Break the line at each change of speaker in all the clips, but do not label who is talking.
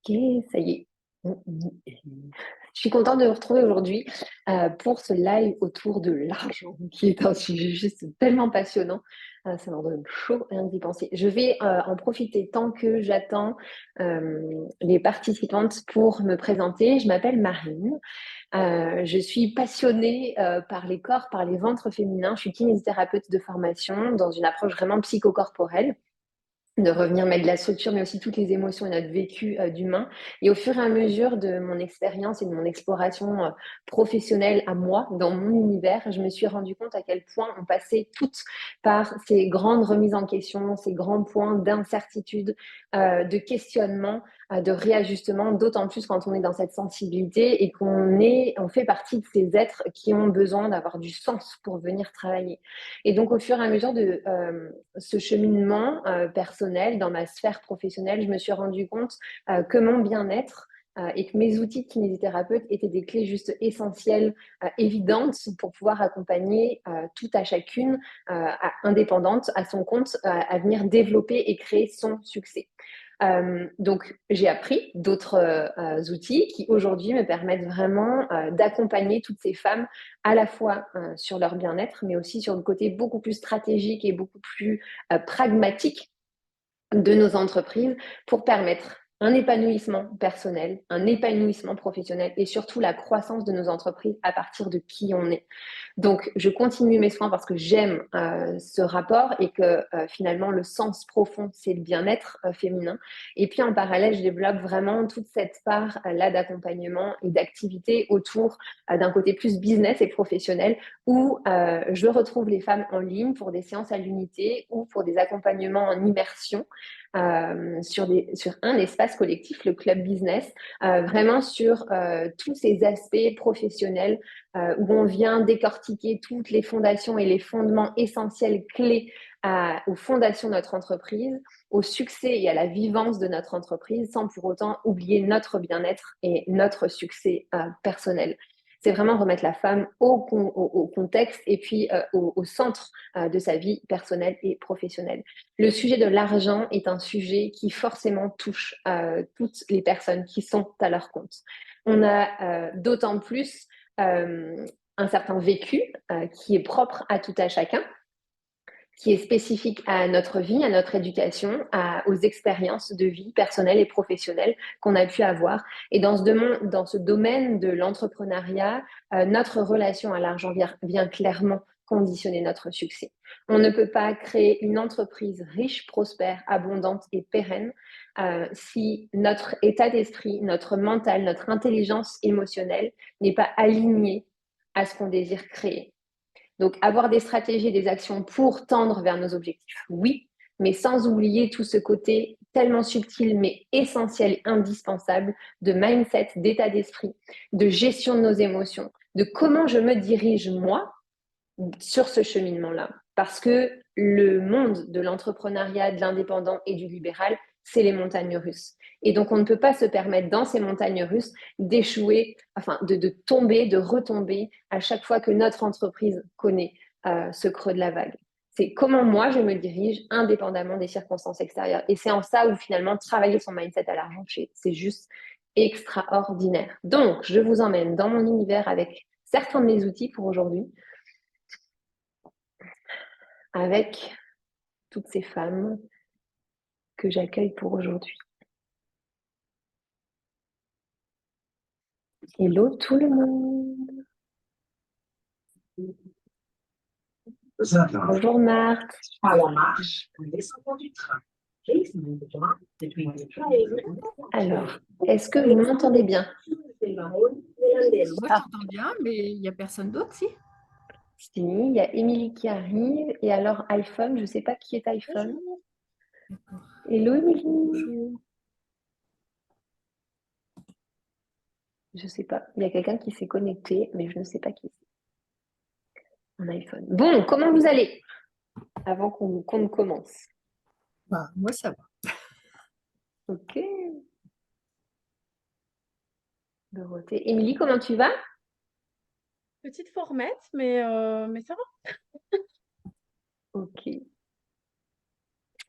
Ok, ça y est. Je suis contente de vous retrouver aujourd'hui pour ce live autour de l'argent, qui est un sujet juste tellement passionnant. Ça m'en donne chaud rien d'y penser. Je vais en profiter tant que j'attends les participantes pour me présenter. Je m'appelle Marine. Je suis passionnée par les corps, par les ventres féminins. Je suis kinésithérapeute de formation dans une approche vraiment psychocorporelle de revenir mettre de la structure, mais aussi toutes les émotions et notre vécu d'humain. Et au fur et à mesure de mon expérience et de mon exploration professionnelle à moi, dans mon univers, je me suis rendu compte à quel point on passait toutes par ces grandes remises en question, ces grands points d'incertitude, de questionnement, de réajustement, d'autant plus quand on est dans cette sensibilité et on fait partie de ces êtres qui ont besoin d'avoir du sens pour venir travailler. Et donc, au fur et à mesure de ce cheminement personnel dans ma sphère professionnelle, je me suis rendu compte que mon bien-être et que mes outils de kinésithérapeute étaient des clés juste essentielles, évidentes pour pouvoir accompagner tout à chacune, indépendante, à son compte, à venir développer et créer son succès. Donc, j'ai appris d'autres outils qui aujourd'hui me permettent vraiment d'accompagner toutes ces femmes à la fois sur leur bien-être, mais aussi sur le côté beaucoup plus stratégique et beaucoup plus pragmatique de nos entreprises pour permettre un épanouissement personnel, un épanouissement professionnel et surtout la croissance de nos entreprises à partir de qui on est. Donc, je continue mes soins parce que j'aime ce rapport et que finalement, le sens profond, c'est le bien-être féminin. Et puis, en parallèle, je développe vraiment toute cette part-là d'accompagnement et d'activité autour d'un côté plus business et professionnel où je retrouve les femmes en ligne pour des séances à l'unité ou pour des accompagnements en immersion sur un espace collectif, le club business, vraiment sur tous ces aspects professionnels où on vient décortiquer toutes les fondations et les fondements essentiels clés aux fondations de notre entreprise, au succès et à la vivance de notre entreprise, sans pour autant oublier notre bien-être et notre succès personnel. C'est vraiment remettre la femme au contexte et puis au centre de sa vie personnelle et professionnelle. Le sujet de l'argent est un sujet qui forcément touche toutes les personnes qui sont à leur compte. On a d'autant plus un certain vécu qui est propre à tout à chacun, qui est spécifique à notre vie, à notre éducation, aux expériences de vie personnelles et professionnelles qu'on a pu avoir. Et dans ce domaine de l'entrepreneuriat, notre relation à l'argent vient clairement conditionner notre succès. On ne peut pas créer une entreprise riche, prospère, abondante et pérenne si notre état d'esprit, notre mental, notre intelligence émotionnelle n'est pas aligné à ce qu'on désire créer. Donc, avoir des stratégies et des actions pour tendre vers nos objectifs, oui, mais sans oublier tout ce côté tellement subtil, mais essentiel et indispensable de mindset, d'état d'esprit, de gestion de nos émotions, de comment je me dirige moi sur ce cheminement-là. Parce que le monde de l'entrepreneuriat, de l'indépendant et du libéral, c'est les montagnes russes. Et donc, on ne peut pas se permettre dans ces montagnes russes d'échouer, enfin, de tomber, de retomber à chaque fois que notre entreprise connaît ce creux de la vague. C'est comment moi je me dirige indépendamment des circonstances extérieures. Et c'est en ça où finalement travailler son mindset à l'argent, c'est juste extraordinaire. Donc, je vous emmène dans mon univers avec certains de mes outils pour aujourd'hui, avec toutes ces femmes que j'accueille pour aujourd'hui. Hello tout le monde. Bonjour Marthe.
À la marche, en descendant du train.
Alors, est-ce que vous m'entendez bien?
Moi, j'entends bien, mais il n'y a personne d'autre, si?
Si, il y a Émilie qui arrive. Et alors iPhone, je ne sais pas qui est iPhone. Hello Émilie.
Bonjour.
Je ne sais pas. Il y a quelqu'un qui s'est connecté, mais je ne sais pas qui c'est. Un iPhone. Bon, comment vous allez? Avant qu'on ne commence.
Bah, moi, ça va.
Ok. Dorothée. Émilie, comment tu vas?
Petite formette, mais ça va.
Ok.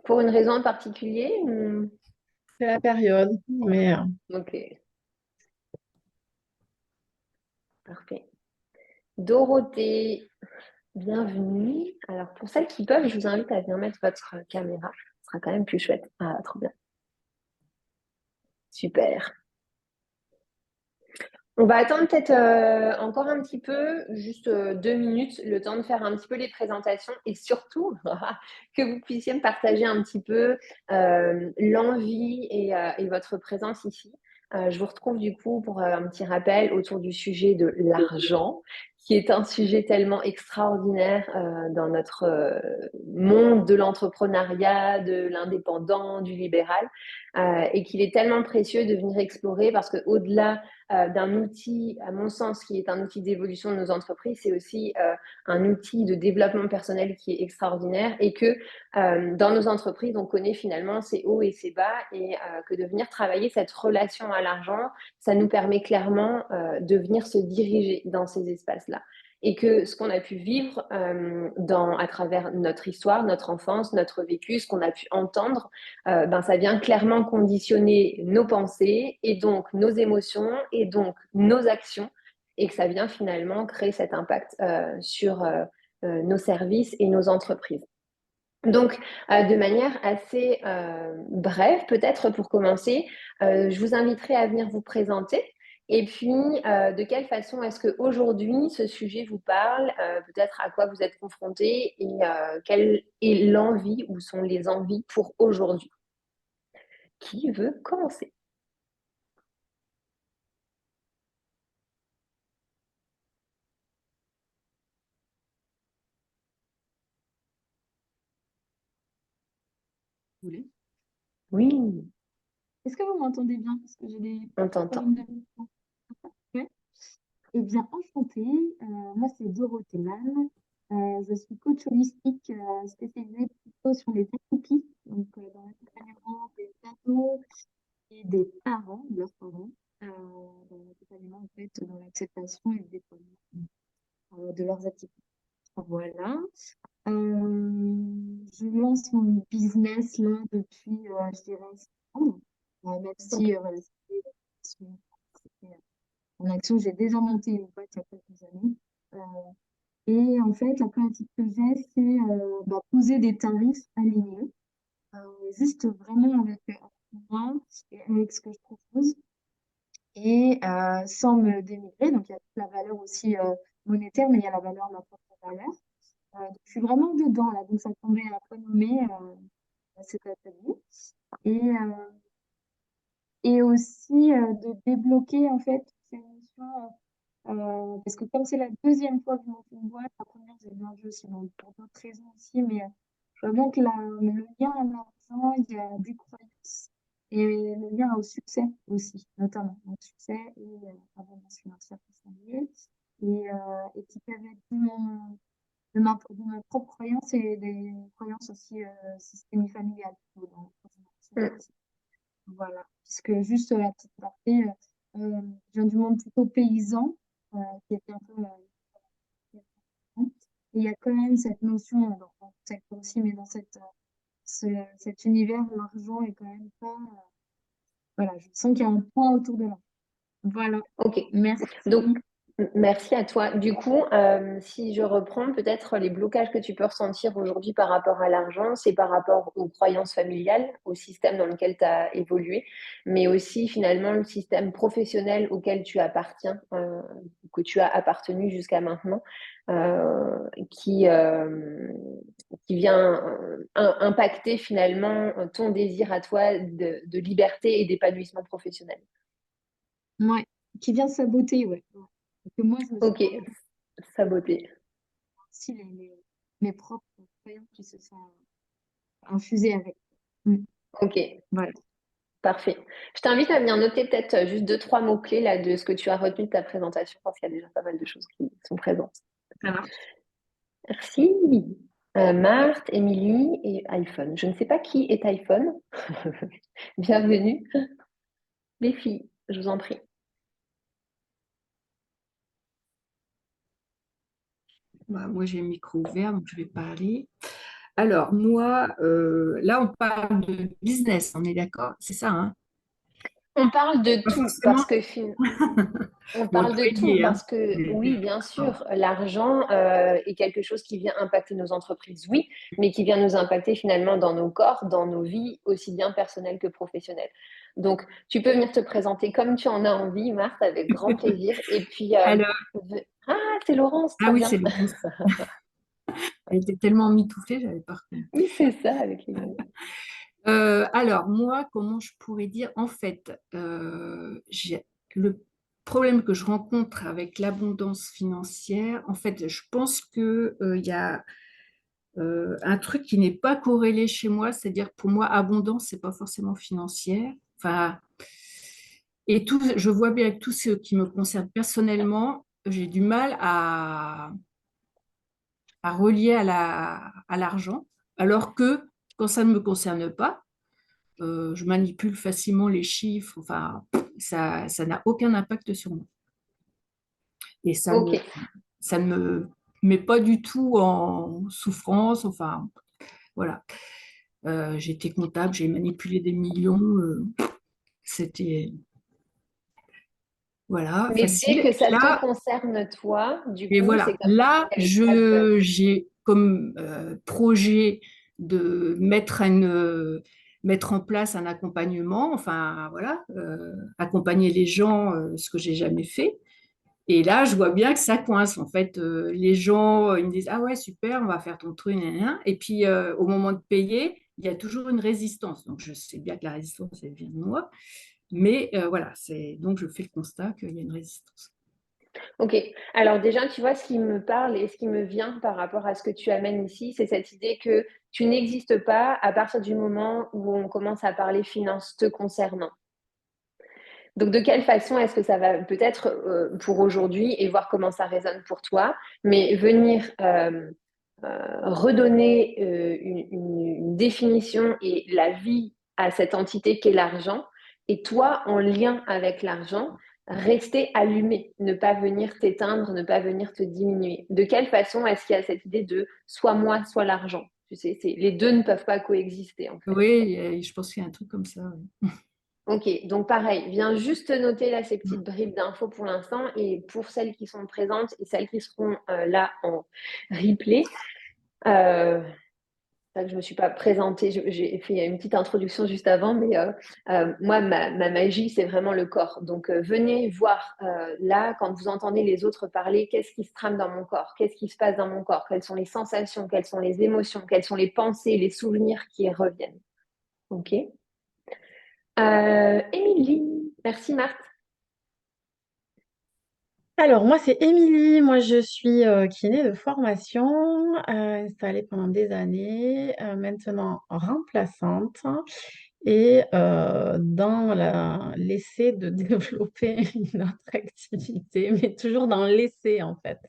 Pour une raison en particulier?
c'est la période. Mais
Ok, parfait. Dorothée, bienvenue. Alors, pour celles qui peuvent, je vous invite à bien mettre votre caméra. Ce sera quand même plus chouette. Ah, trop bien. Super. On va attendre peut-être encore un petit peu, juste 2 minutes, le temps de faire un petit peu les présentations et surtout que vous puissiez me partager un petit peu l'envie et votre présence ici. Je vous retrouve du coup pour un petit rappel autour du sujet de l'argent, qui est un sujet tellement extraordinaire dans notre monde de l'entrepreneuriat, de l'indépendant, du libéral, et qu'il est tellement précieux de venir explorer parce qu'au-delà d'un outil, à mon sens, qui est un outil d'évolution de nos entreprises, c'est aussi un outil de développement personnel qui est extraordinaire et que dans nos entreprises, on connaît finalement ses hauts et ses bas et que de venir travailler cette relation à l'argent, ça nous permet clairement de venir se diriger dans ces espaces-là. Et que ce qu'on a pu vivre à travers notre histoire, notre enfance, notre vécu, ce qu'on a pu entendre, ça vient clairement conditionner nos pensées et donc nos émotions et donc nos actions et que ça vient finalement créer cet impact sur nos services et nos entreprises. Donc, de manière assez brève, peut-être pour commencer, je vous inviterai à venir vous présenter. Et puis, de quelle façon est-ce qu'aujourd'hui, ce sujet vous parle, peut-être à quoi vous êtes confronté et quelle est l'envie ou sont les envies pour aujourd'hui? Qui veut commencer?
Vous voulez?
Oui,
Est-ce que vous m'entendez bien? Parce que j'ai des
on
petits
t'entend.
problèmes de micro. Ouais. Eh bien, enchantée. Moi, c'est Dorothée Mann. Je suis coach holistique spécialisée plutôt sur les ACP, donc dans l'accompagnement des ados et des parents, de leurs parents, dans l'accompagnement en fait, dans l'acceptation et le déploiement de leurs activités. Voilà. Je lance mon business là depuis, je dirais, septembre. Même
Ok.
si voilà, c'était en action, j'ai déjà monté une boîte il y a quelques années. Et en fait, la problématique que j'ai, c'est poser des tarifs alignés, juste vraiment avec moi et avec ce que je propose, et sans me dénigrer. Donc, il y a toute la valeur aussi monétaire, mais il y a la valeur de ma propre valeur. Donc, je suis vraiment dedans là, donc ça tombait à point nommé cet atelier. Et, et aussi de débloquer en fait ces notions, parce que comme c'est la deuxième fois que je monte une boîte, la première j'ai eu un jeu aussi pour d'autres raisons aussi, mais je vois bien que le lien à l'argent, il y a des croyances et le lien au succès aussi, notamment au succès et abondance financière qui sont liées et qui peuvent être de ma propre croyance et des croyances aussi systémiques familiales dans la transformation.
Mm.
Voilà, puisque juste la petite partie, je viens du monde plutôt paysan, qui était un peu et il y a quand même cette notion, dans le secteur aussi, mais dans cet univers, l'argent est quand même pas. Voilà, je sens qu'il y a un point autour de là. Voilà,
Ok.
merci.
Donc, merci à toi. Du coup, si je reprends peut-être les blocages que tu peux ressentir aujourd'hui par rapport à l'argent, c'est par rapport aux croyances familiales, au système dans lequel tu as évolué, mais aussi finalement le système professionnel auquel tu appartiens, que tu as appartenu jusqu'à maintenant, euh, qui, euh, qui vient impacter finalement ton désir à toi de liberté et d'épanouissement professionnel.
Ouais, qui vient saboter, ouais. Que moi, je me suis
Ok, saboté.
aussi mes propres croyances qui se sont infusées avec. Mm.
Ok,
Voilà.
parfait. Je t'invite à venir noter peut-être juste deux, trois mots-clés là de ce que tu as retenu de ta présentation, parce qu'il y a déjà pas mal de choses qui sont présentes.
Ça marche.
Merci. Marthe, Émilie et iPhone. Je ne sais pas qui est iPhone. Bienvenue. Les filles, je vous en prie.
Moi, j'ai le micro ouvert, donc je vais parler. Alors, moi, là, on parle de business, on est d'accord? C'est ça, hein?
On parle de
Pas
tout
forcément.
parce que on
Bon,
parle
tout
de
est
tout
lié, hein.
parce que oui, bien
D'accord.
sûr, l'argent est quelque chose qui vient impacter nos entreprises, oui, mais qui vient nous impacter finalement dans nos corps, dans nos vies, aussi bien personnelles que professionnelles. Donc, tu peux venir te présenter comme tu en as envie, Marthe, avec grand plaisir. Et puis,
Alors,
ah, c'est Laurence,
ah
trop
oui,
bien.
c'est Laurence. Elle était tellement mitouflée, j'avais pas reconnu.
Oui, c'est ça, avec les...
Alors, moi, comment je pourrais dire? En fait, le problème que je rencontre avec l'abondance financière, en fait, je pense que, il y a un truc qui n'est pas corrélé chez moi, c'est-à-dire pour moi, abondance, c'est pas forcément financière. Enfin, et tout, je vois bien avec tout ce qui me concerne personnellement, j'ai du mal à relier à l'argent, alors que quand ça ne me concerne pas, je manipule facilement les chiffres, enfin, ça n'a aucun impact sur moi. Et
Ok,
ça ne me met pas du tout en souffrance, enfin, voilà. J'étais comptable, j'ai manipulé des millions, c'était, voilà,
mais dès
facile.
que ça te concerne toi, du
Et
coup, c'est
voilà,
comme si
là,
tu avais pas de...
j'ai comme projet de mettre en place un accompagnement, enfin voilà, accompagner les gens, ce que j'ai jamais fait. Et là, je vois bien que ça coince. En fait, les gens, ils me disent, ah ouais, super, on va faire ton truc, gna, gna, gna. Et puis, au moment de payer, il y a toujours une résistance. Donc, je sais bien que la résistance, elle vient de moi. Mais voilà, donc je fais le constat qu'il y a une résistance.
Ok, alors déjà, tu vois, ce qui me parle et ce qui me vient par rapport à ce que tu amènes ici, c'est cette idée que tu n'existes pas à partir du moment où on commence à parler finances te concernant. Donc, de quelle façon est-ce que ça va peut-être pour aujourd'hui et voir comment ça résonne pour toi, mais venir redonner une définition et la vie à cette entité qu'est l'argent, et toi, en lien avec l'argent, rester allumé, ne pas venir t'éteindre, ne pas venir te diminuer. De quelle façon est-ce qu'il y a cette idée de soit moi, soit l'argent? Tu sais, les deux ne peuvent pas coexister en fait.
Oui, je pense qu'il y a un truc comme ça. Oui.
Ok, donc pareil, viens juste noter là ces petites bribes d'infos pour l'instant et pour celles qui sont présentes et celles qui seront là en replay. C'est vrai que je ne me suis pas présentée, j'ai fait une petite introduction juste avant, mais moi, ma magie, c'est vraiment le corps. Donc, venez voir là, quand vous entendez les autres parler, qu'est-ce qui se trame dans mon corps, qu'est-ce qui se passe dans mon corps, quelles sont les sensations, quelles sont les émotions, quelles sont les pensées, les souvenirs qui reviennent. Ok. Émilie, merci Marthe.
Alors, moi, c'est Émilie. Moi, je suis kiné de formation, installée pendant des années, maintenant remplaçante et dans l'essai de développer une autre activité, mais toujours dans l'essai, en fait.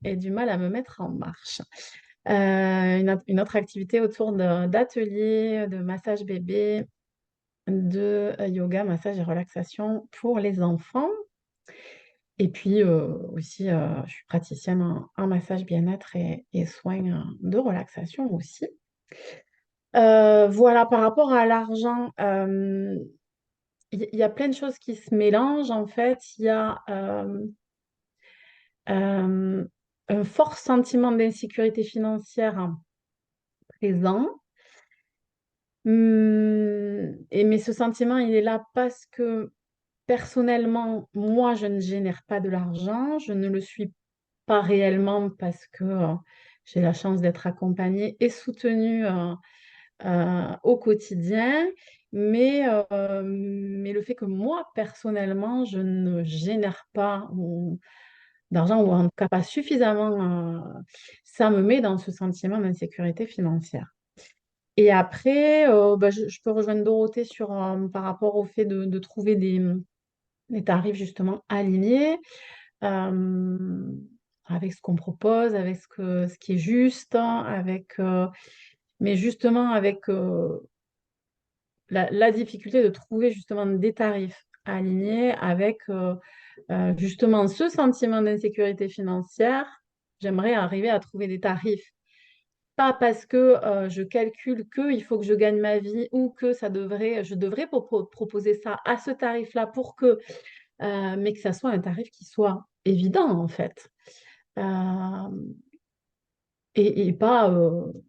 Et du mal à me mettre en marche. Une autre activité autour d'ateliers, de massage bébé, de yoga, massage et relaxation pour les enfants. Et puis aussi, je suis praticienne en massage bien-être et soins de relaxation aussi. Voilà, par rapport à l'argent, il y a plein de choses qui se mélangent. En fait, il y a euh, un fort sentiment d'insécurité financière présent. Mais ce sentiment, il est là parce que personnellement, moi, je ne génère pas de l'argent. Je ne le suis pas réellement parce que j'ai la chance d'être accompagnée et soutenue au quotidien. Mais le fait que moi, personnellement, je ne génère pas d'argent ou en tout cas pas suffisamment, ça me met dans ce sentiment d'insécurité financière. Et après, bah, je peux rejoindre Dorothée par rapport au fait de trouver des tarifs justement alignés euh, avec ce qu'on propose, avec ce qui est juste, hein, mais justement avec la difficulté de trouver justement des tarifs alignés avec justement ce sentiment d'insécurité financière J'aimerais arriver à trouver des tarifs. Pas parce que je calcule qu'il faut que je gagne ma vie ou que je devrais proposer ça à ce tarif-là pour que, mais que ça soit un tarif qui soit évident en fait. Euh, et pas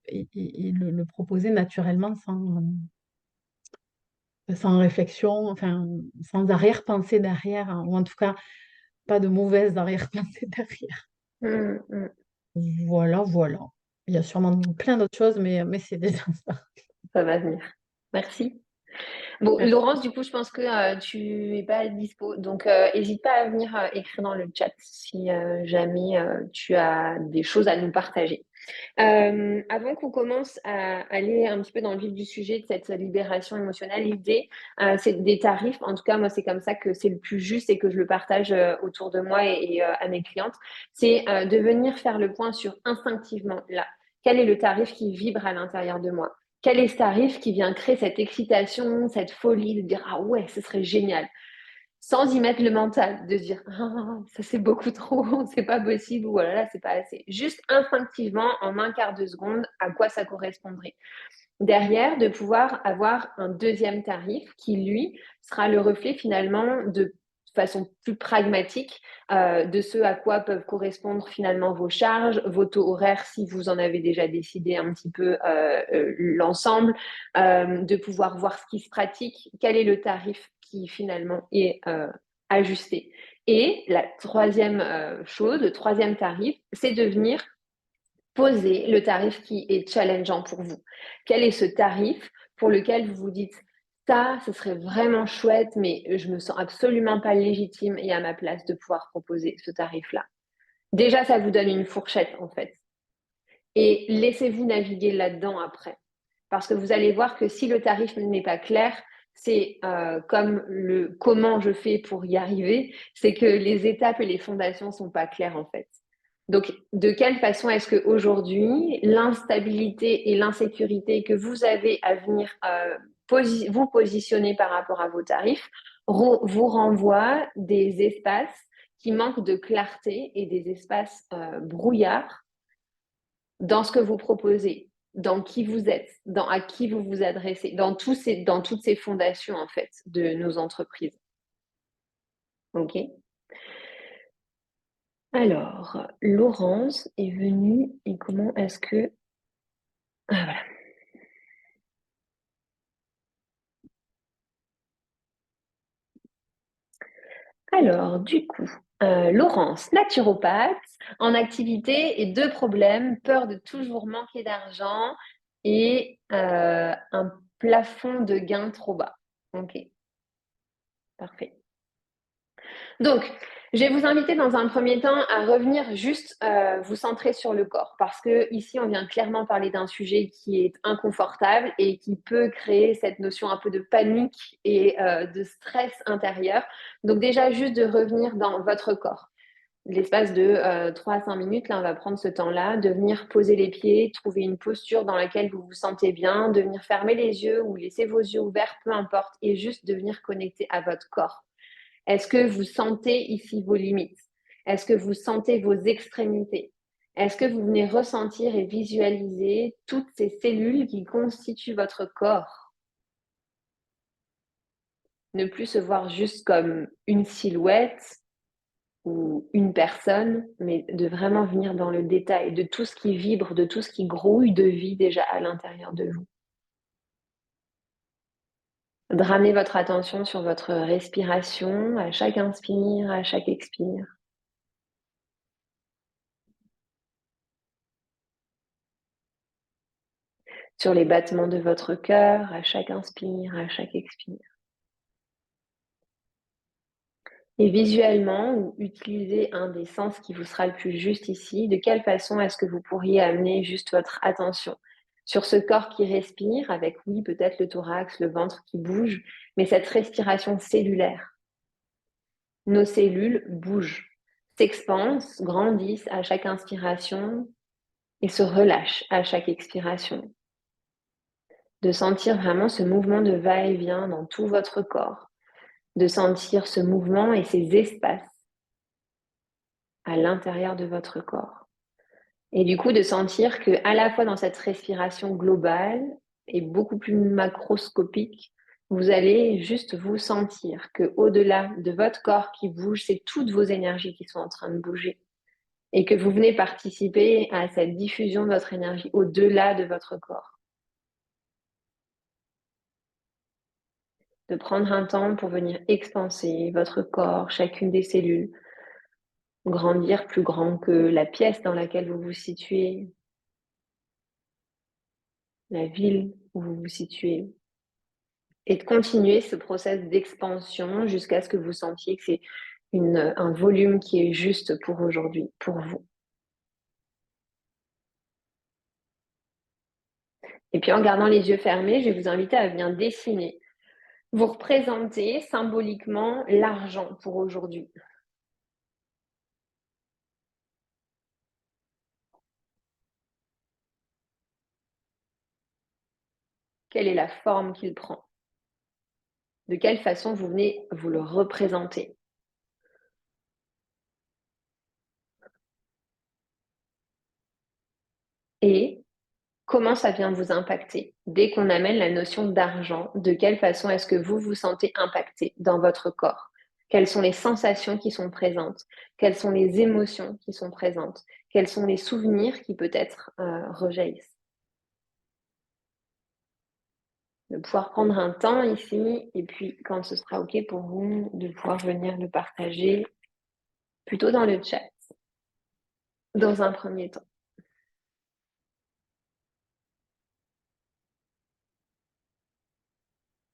et le proposer naturellement sans réflexion, enfin, sans arrière-pensée derrière, hein, ou en tout cas, pas de mauvaise arrière-pensée derrière.
Mm, mm.
Voilà, voilà. Il y a sûrement plein d'autres choses, mais c'est déjà ça.
Ça va venir. Merci. Bon,
Merci.
Laurence, du coup, je pense que tu es pas dispo. Donc, n'hésite pas à venir écrire dans le chat si jamais tu as des choses à nous partager. Avant qu'on commence à aller un petit peu dans le vif du sujet de cette libération émotionnelle, l'idée, c'est des tarifs. En tout cas, moi, c'est comme ça que c'est le plus juste et que je le partage autour de moi et à mes clientes. C'est de venir faire le point sur instinctivement, là, quel est le tarif qui vibre à l'intérieur de moi? Quel est ce tarif qui vient créer cette excitation, cette folie de dire ah ouais, ce serait génial, sans y mettre le mental, de se dire ah, ça c'est beaucoup trop, c'est pas possible ou voilà, là c'est pas assez. Juste instinctivement, en un quart de seconde, à quoi ça correspondrait. Derrière, de pouvoir avoir un deuxième tarif qui, lui, sera le reflet finalement de façon plus pragmatique de ce à quoi peuvent correspondre finalement vos charges, vos taux horaires si vous en avez déjà décidé un petit peu l'ensemble, de pouvoir voir ce qui se pratique, quel est le tarif qui finalement est ajusté. Et la troisième chose, le troisième tarif, c'est de venir poser le tarif qui est challengeant pour vous. Quel est ce tarif pour lequel vous vous dites ça, ce serait vraiment chouette, mais je me sens absolument pas légitime et à ma place de pouvoir proposer ce tarif-là. Déjà, ça vous donne une fourchette en fait. Et laissez-vous naviguer là-dedans après. Parce que vous allez voir que si le tarif n'est pas clair, c'est comme le comment je fais pour y arriver, c'est que les étapes et les fondations sont pas claires en fait. Donc, de quelle façon est-ce qu'aujourd'hui, l'instabilité et l'insécurité que vous avez à venir vous positionner par rapport à vos tarifs vous renvoie des espaces qui manquent de clarté et des espaces brouillards dans ce que vous proposez, dans qui vous êtes, à qui vous vous adressez, dans toutes ces fondations en fait de nos entreprises. Ok. Alors, Laurence est venue et comment est-ce que... Ah voilà. Alors, du coup, Laurence, naturopathe, en activité et deux problèmes, peur de toujours manquer d'argent et un plafond de gain trop bas. Ok, parfait. Donc, je vais vous inviter dans un premier temps à revenir juste vous centrer sur le corps parce que ici, on vient clairement parler d'un sujet qui est inconfortable et qui peut créer cette notion un peu de panique et de stress intérieur. Donc déjà, juste de revenir dans votre corps. L'espace de 3 à 5 minutes, là, on va prendre ce temps-là, de venir poser les pieds, trouver une posture dans laquelle vous vous sentez bien, de venir fermer les yeux ou laisser vos yeux ouverts, peu importe, et juste de venir connecter à votre corps. Est-ce que vous sentez ici vos limites? Est-ce que vous sentez vos extrémités? Est-ce que vous venez ressentir et visualiser toutes ces cellules qui constituent votre corps? Ne plus se voir juste comme une silhouette ou une personne, mais de vraiment venir dans le détail de tout ce qui vibre, de tout ce qui grouille de vie déjà à l'intérieur de vous. De ramener votre attention sur votre respiration à chaque inspire, à chaque expire. Sur les battements de votre cœur à chaque inspire, à chaque expire. Et visuellement, utilisez un des sens qui vous sera le plus juste ici. De quelle façon est-ce que vous pourriez amener juste votre attention sur ce corps qui respire, avec oui, peut-être le thorax, le ventre qui bouge, mais cette respiration cellulaire. Nos cellules bougent, s'expansent, grandissent à chaque inspiration et se relâchent à chaque expiration. De sentir vraiment ce mouvement de va-et-vient dans tout votre corps, de sentir ce mouvement et ces espaces à l'intérieur de votre corps. Et du coup, de sentir que à la fois dans cette respiration globale et beaucoup plus macroscopique, vous allez juste vous sentir que au-delà de votre corps qui bouge, c'est toutes vos énergies qui sont en train de bouger et que vous venez participer à cette diffusion de votre énergie au-delà de votre corps. De prendre un temps pour venir expanser votre corps, chacune des cellules, grandir plus grand que la pièce dans laquelle vous vous situez, la ville où vous vous situez, et de continuer ce process d'expansion jusqu'à ce que vous sentiez que c'est un volume qui est juste pour aujourd'hui, pour vous. Et puis en gardant les yeux fermés, je vais vous inviter à venir dessiner, vous représenter symboliquement l'argent pour aujourd'hui. Quelle est la forme qu'il prend? De quelle façon vous venez vous le représenter? Et comment ça vient vous impacter? Dès qu'on amène la notion d'argent, de quelle façon est-ce que vous vous sentez impacté dans votre corps? Quelles sont les sensations qui sont présentes? Quelles sont les émotions qui sont présentes? Quels sont les souvenirs qui peut-être rejaillissent? De pouvoir prendre un temps ici et puis quand ce sera OK pour vous, de pouvoir venir le partager plutôt dans le chat, dans un premier temps.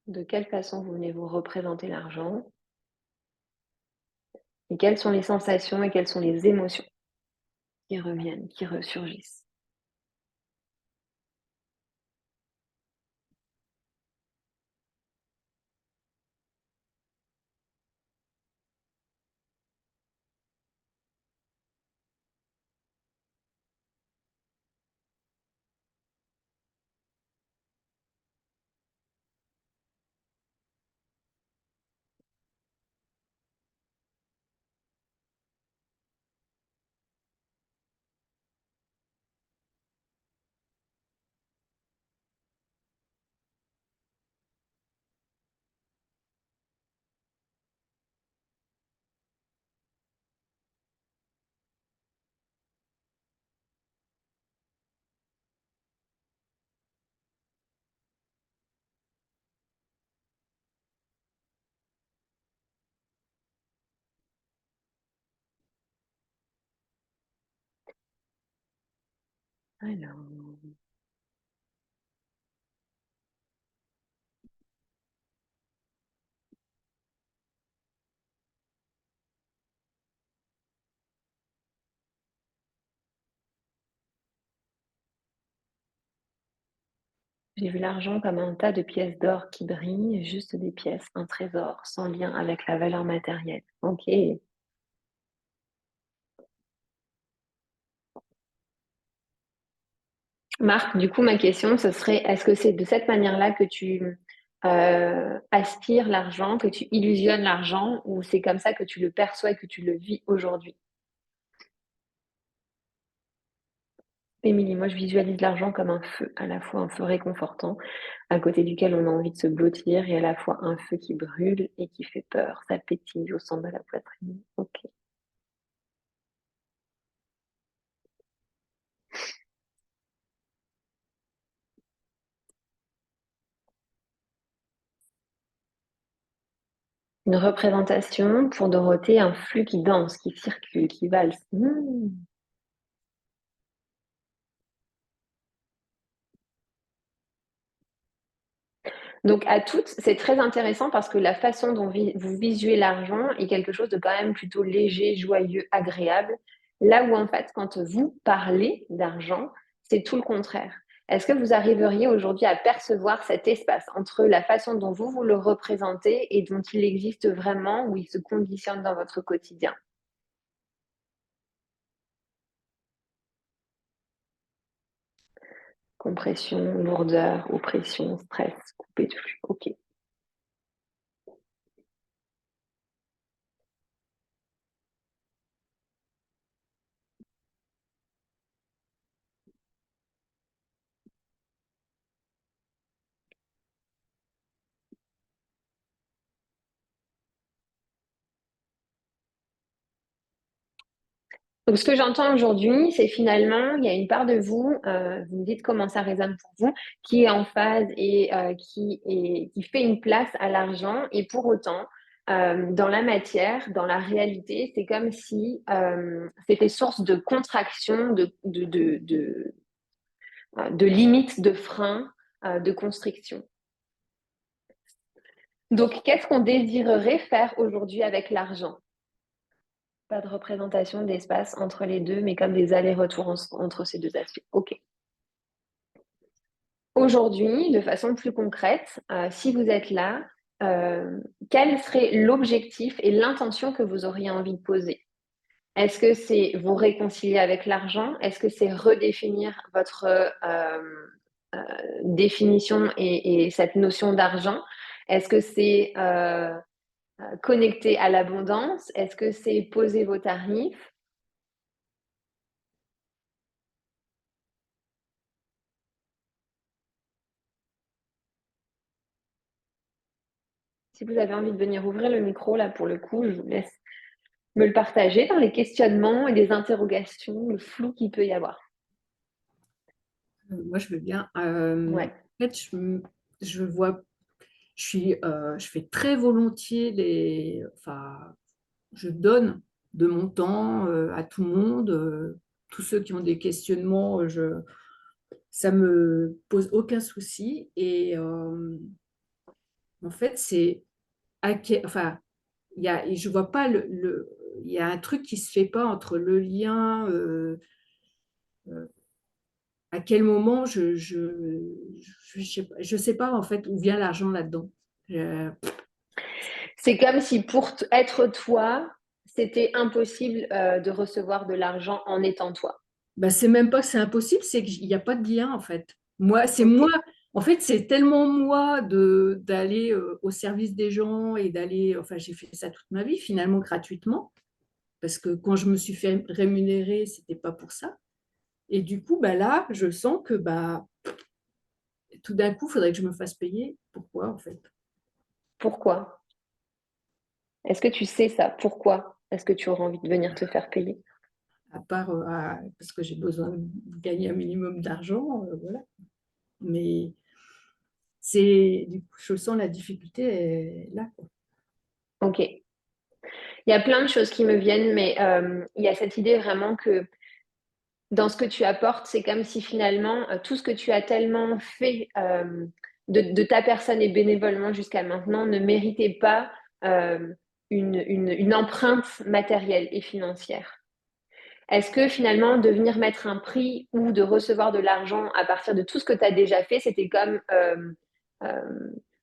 De quelle façon vous venez vous représenter l'argent? Et quelles sont les sensations et quelles sont les émotions qui reviennent, qui ressurgissent? Alors, j'ai vu l'argent comme un tas de pièces d'or qui brillent, juste des pièces, un trésor, sans lien avec la valeur matérielle. OK. Marc, du coup, ma question, ce serait, est-ce que c'est de cette manière-là que tu aspires l'argent, que tu illusionnes l'argent, ou c'est comme ça que tu le perçois et que tu le vis aujourd'hui? Émilie, moi je visualise l'argent comme un feu, à la fois un feu réconfortant, à côté duquel on a envie de se blottir, et à la fois un feu qui brûle et qui fait peur. Ça pétille au centre de la poitrine. Ok. Une représentation pour Dorothée, un flux qui danse, qui circule, qui valse. Donc à toutes, c'est très intéressant parce que la façon dont vous visuez l'argent est quelque chose de quand même plutôt léger, joyeux, agréable. Là où en fait, quand vous parlez d'argent, c'est tout le contraire. Est-ce que vous arriveriez aujourd'hui à percevoir cet espace entre la façon dont vous le représentez et dont il existe vraiment, où il se conditionne dans votre quotidien? Compression, lourdeur, oppression, stress, coupé de flux. Ok. Donc, ce que j'entends aujourd'hui, c'est finalement, il y a une part de vous, vous me dites comment ça résonne pour vous, qui est en phase et qui fait une place à l'argent. Et pour autant, dans la matière, dans la réalité, c'est comme si c'était source de contraction, de limites, de freins, de constriction. Donc, qu'est-ce qu'on désirerait faire aujourd'hui avec l'argent? Pas de représentation d'espace entre les deux, mais comme des allers-retours entre ces deux aspects. OK. Aujourd'hui, de façon plus concrète, si vous êtes là, quel serait l'objectif et l'intention que vous auriez envie de poser? Est-ce que c'est vous réconcilier avec l'argent? Est-ce que c'est redéfinir votre définition et cette notion d'argent? Est-ce que c'est connecter à l'abondance? Est-ce que c'est poser vos tarifs? Si vous avez envie de venir ouvrir le micro, là, pour le coup, je vous laisse me le partager dans les questionnements et les interrogations, le flou qu'il peut y avoir.
Moi, je veux bien.
Ouais.
En fait, je vois, je fais très volontiers enfin, je donne de mon temps à tout le monde, tous ceux qui ont des questionnements, ça me pose aucun souci. Et en fait, c'est enfin, je vois pas il y a un truc qui se fait pas entre le lien. À quel moment je sais pas en fait où vient l'argent là-dedans.
C'est comme si pour être toi, c'était impossible de recevoir de l'argent en étant toi.
Ben, c'est même pas que c'est impossible, c'est qu'il n'y a pas de lien en fait. Moi, c'est
Ok.
moi. En fait, c'est tellement moi d'aller au service des gens et d'aller. Enfin, j'ai fait ça toute ma vie finalement gratuitement parce que quand je me suis fait rémunérer, c'était pas pour ça. Et du coup, bah là, je sens que tout d'un coup, il faudrait que je me fasse payer. Pourquoi en fait?
Pourquoi? Est-ce que tu sais ça? Pourquoi est-ce que tu auras envie de venir te faire payer?
À part parce que j'ai besoin de gagner un minimum d'argent, voilà. Mais du coup, je sens la difficulté est là, quoi.
Ok. Il y a plein de choses qui me viennent, mais il y a cette idée vraiment que dans ce que tu apportes, c'est comme si finalement tout ce que tu as tellement fait de ta personne et bénévolement jusqu'à maintenant ne méritait pas euh, une empreinte matérielle et financière. Est-ce que finalement de venir mettre un prix ou de recevoir de l'argent à partir de tout ce que tu as déjà fait, c'était comme euh,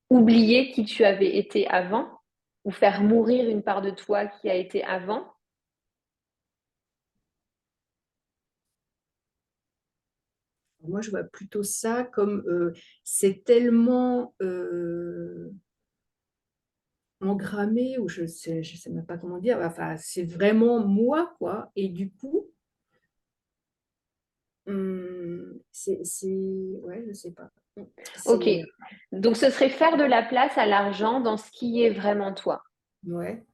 oublier qui tu avais été avant ou faire mourir une part de toi qui a été avant?
Moi, je vois plutôt ça comme c'est tellement engrammé, ou je sais même pas comment dire. Enfin, c'est vraiment moi, quoi. Et du coup, ouais, je sais pas.
Ok.
C'est,
Donc ce serait faire de la place à l'argent dans ce qui est vraiment toi.
ouais.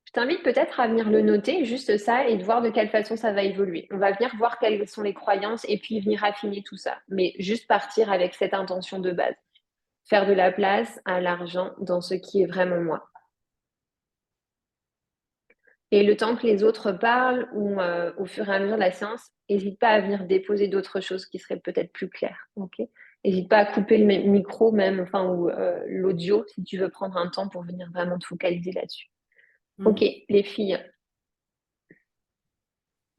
Je t'invite peut-être à venir le noter, juste ça, et de voir de quelle façon ça va évoluer. On va venir voir quelles sont les croyances et puis venir affiner tout ça. Mais juste partir avec cette intention de base. Faire de la place à l'argent dans ce qui est vraiment moi. Et le temps que les autres parlent ou au fur et à mesure de la séance, n'hésite pas à venir déposer d'autres choses qui seraient peut-être plus claires. Ok. N'hésite pas à couper le micro même, enfin, ou l'audio si tu veux prendre un temps pour venir vraiment te focaliser là-dessus. Ok,
Mhm.
les filles.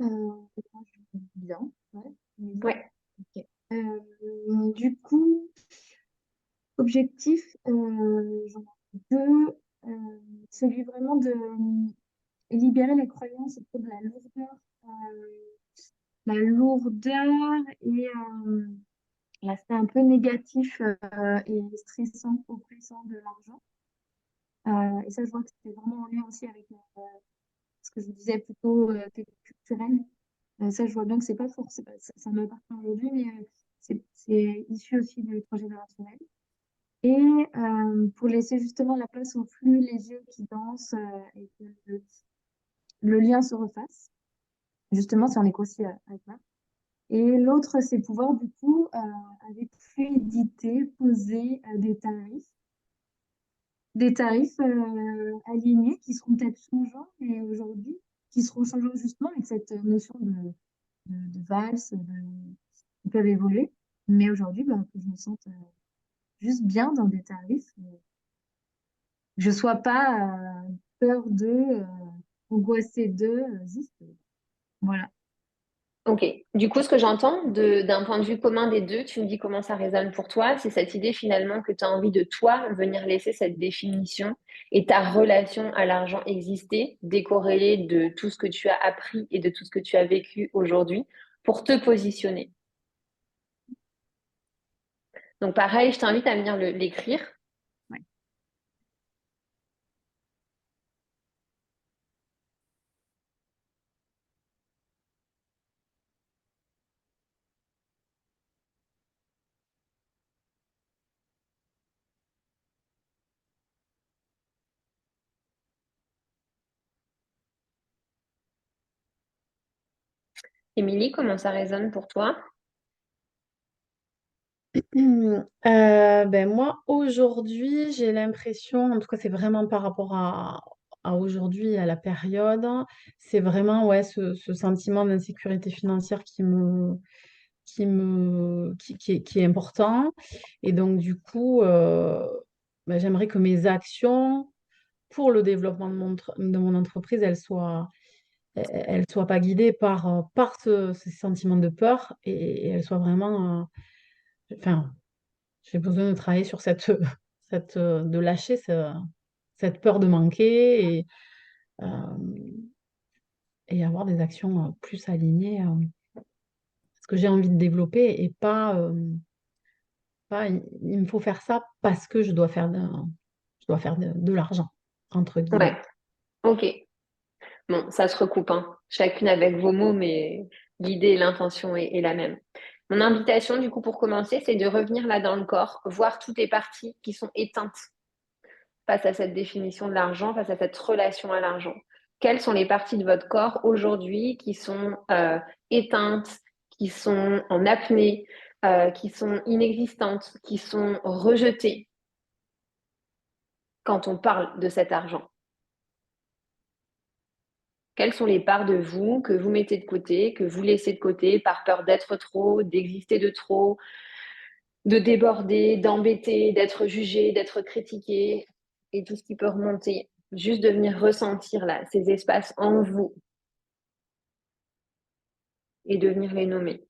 Moi, je vais bien. Ouais.
Ouais.
Ok. Du coup, objectif, j'en ai deux. Celui vraiment de libérer les croyances autour de la lourdeur et l'aspect un peu négatif et stressant, oppressant de l'argent. Et ça, je vois que c'était vraiment en lien aussi avec ce que je vous disais plutôt culturel. Ça, je vois bien que c'est pas forcément, ça m'appartient aujourd'hui, mais c'est issu aussi du projet générationnel. Et pour laisser justement la place au flux, les yeux qui dansent et que le lien se refasse. Justement, c'est en écho aussi avec ça. Et l'autre, c'est pouvoir du coup, avec fluidité, poser des tarifs alignés qui seront peut-être changeants, mais aujourd'hui, qui seront changeants justement avec cette notion de valse, qui peuvent évoluer. Mais aujourd'hui, ben, que je me sente juste bien dans des tarifs, que je sois pas peur d'eux, angoissée d'eux, juste, voilà.
Ok. Du coup, ce que j'entends d'un point de vue commun des deux, tu me dis comment ça résonne pour toi, c'est cette idée finalement que tu as envie de toi venir laisser cette définition et ta relation à l'argent exister, décorrélée de tout ce que tu as appris et de tout ce que tu as vécu aujourd'hui pour te positionner. Donc pareil, je t'invite à venir l'écrire.
Ouais.
Émilie, comment ça résonne pour toi?
Ben moi, aujourd'hui, j'ai l'impression, en tout cas, c'est vraiment par rapport à aujourd'hui, à la période, c'est vraiment ouais, ce sentiment d'insécurité financière qui est important. Et donc, du coup, ben, j'aimerais que mes actions pour le développement de mon entreprise, elles soient pas guidées par ce sentiment de peur et elles soient vraiment... enfin, j'ai besoin de travailler sur de lâcher cette peur de manquer euh, et avoir des actions plus alignées à ce que j'ai envie de développer et pas il me faut faire ça parce que je dois faire de l'argent, entre guillemets.
Ouais, ok. Bon, ça se recoupe, hein. Chacune avec vos mots, mais l'idée et l'intention est la même. Mon invitation, du coup, pour commencer, c'est de revenir là dans le corps, voir toutes les parties qui sont éteintes face à cette définition de l'argent, face à cette relation à l'argent. Quelles sont les parties de votre corps aujourd'hui qui sont éteintes, qui sont en apnée, qui sont inexistantes, qui sont rejetées quand on parle de cet argent? Quelles sont les parts de vous que vous mettez de côté, que vous laissez de côté par peur d'être trop, d'exister de trop, de déborder, d'embêter, d'être jugé, d'être critiqué et tout ce qui peut remonter. Juste de venir ressentir là, ces espaces en vous et de venir les nommer.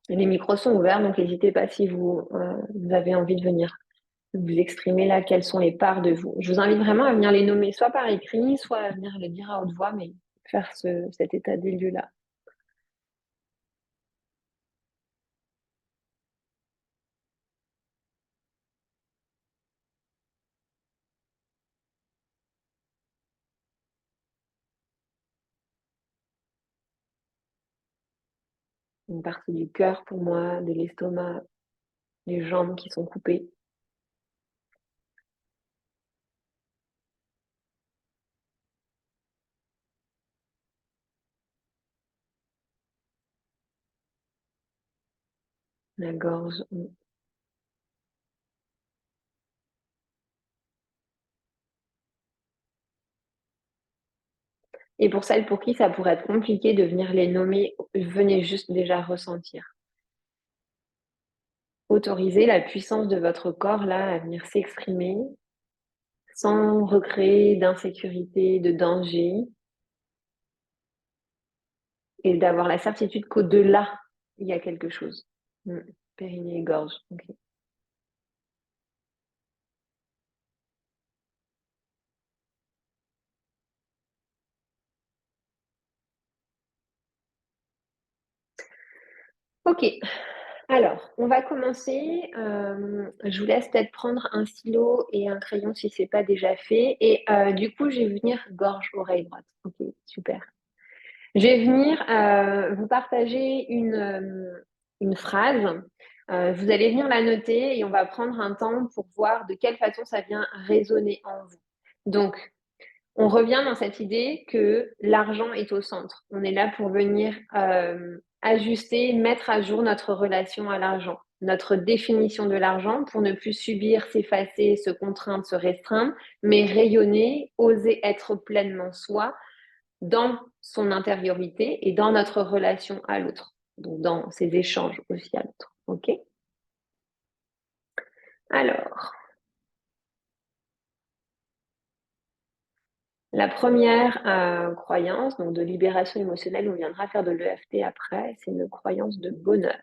Les micros sont ouverts, donc n'hésitez pas si vous avez envie de venir vous exprimer là quelles sont les parts de vous. Je vous invite vraiment à venir les nommer, soit par écrit, soit à venir les dire à haute voix, mais faire cet état des lieux-là. Une partie du cœur pour moi, de l'estomac, les jambes qui sont coupées. La gorge. Et pour celles pour qui ça pourrait être compliqué de venir les nommer, venez juste déjà ressentir. Autorisez la puissance de votre corps là à venir s'exprimer sans recréer d'insécurité, de danger et d'avoir la certitude qu'au-delà, il y a quelque chose. Périnée et gorge. Ok. Ok. Alors, on va commencer. Je vous laisse peut-être prendre un stylo et un crayon si c'est pas déjà fait. Et du coup, je vais venir gorge, oreille droite. Ok, super. Je vais venir vous partager une phrase. Vous allez venir la noter et on va prendre un temps pour voir de quelle façon ça vient résonner en vous. Donc, on revient dans cette idée que l'argent est au centre. On est là pour venir ajuster, mettre à jour notre relation à l'argent, notre définition de l'argent pour ne plus subir, s'effacer, se contraindre, se restreindre, mais rayonner, oser être pleinement soi dans son intériorité et dans notre relation à l'autre, donc dans ses échanges aussi à l'autre. OK? Alors, la première croyance, donc de libération émotionnelle, on viendra faire de l'EFT après, c'est une croyance de bonheur.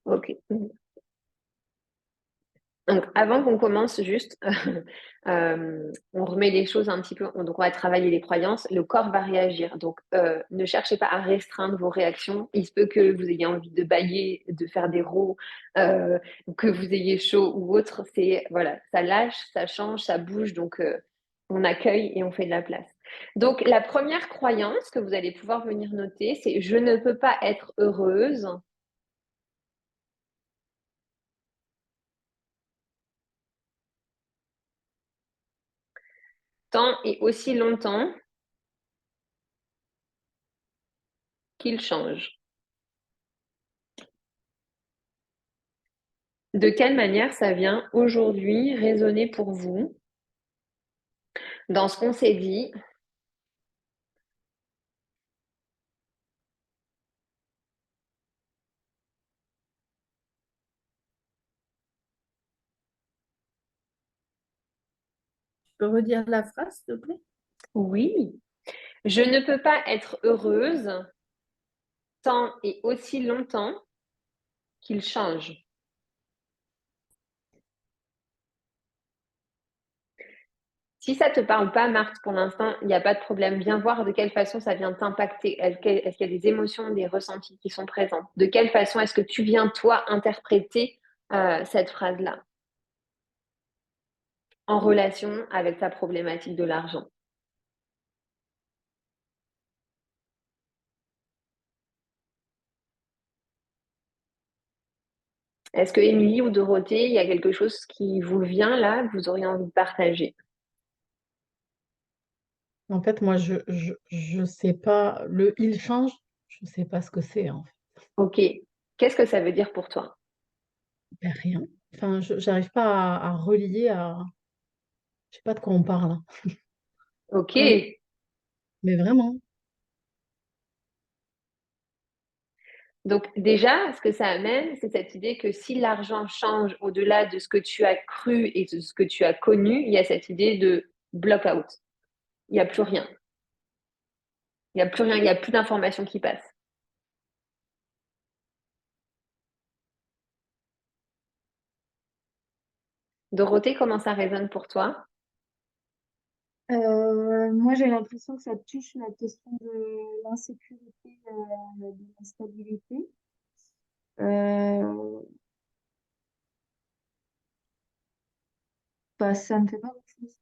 Ok. Donc, avant qu'on commence, juste, on remet les choses un petit peu. Donc, on va travailler les croyances. Le corps va réagir. Donc, ne cherchez pas à restreindre vos réactions. Il se peut que vous ayez envie de bâiller, de faire des rots, que vous ayez chaud ou autre. C'est voilà, ça lâche, ça change, ça bouge. Donc, on accueille et on fait de la place. Donc, la première croyance que vous allez pouvoir venir noter, c'est je ne peux pas être heureuse tant et aussi longtemps qu'il change. De quelle manière ça vient aujourd'hui résonner pour vous dans ce qu'on s'est dit?
Tu peux redire la phrase, s'il te plaît?
Oui, je ne peux pas être heureuse tant et aussi longtemps qu'il change. Si ça ne te parle pas, Marthe, pour l'instant, il n'y a pas de problème. Viens voir de quelle façon ça vient t'impacter. Est-ce qu'il y a des émotions, des ressentis qui sont présents? De quelle façon est-ce que tu viens, toi, interpréter cette phrase-là en relation avec ta problématique de l'argent? Est-ce que Émilie ou Dorothée, il y a quelque chose qui vous vient là, que vous auriez envie de partager?
En fait, moi, je sais pas, il change, je sais pas ce que c'est, en fait.
Ok. Qu'est-ce que ça veut dire pour toi?
Ben, rien. Enfin, j'arrive pas à relier à. Je sais pas de quoi on parle, hein.
Ok.
Ouais, mais vraiment.
Donc déjà, ce que ça amène, c'est cette idée que si l'argent change au-delà de ce que tu as cru et de ce que tu as connu, il y a cette idée de block-out. Il n'y a plus rien. Il n'y a plus rien, il n'y a plus d'informations qui passent. Dorothée, comment ça résonne pour toi?
Moi, j'ai l'impression que ça touche la question de l'insécurité, de l'instabilité. Euh, Ça me fait pas grand-chose.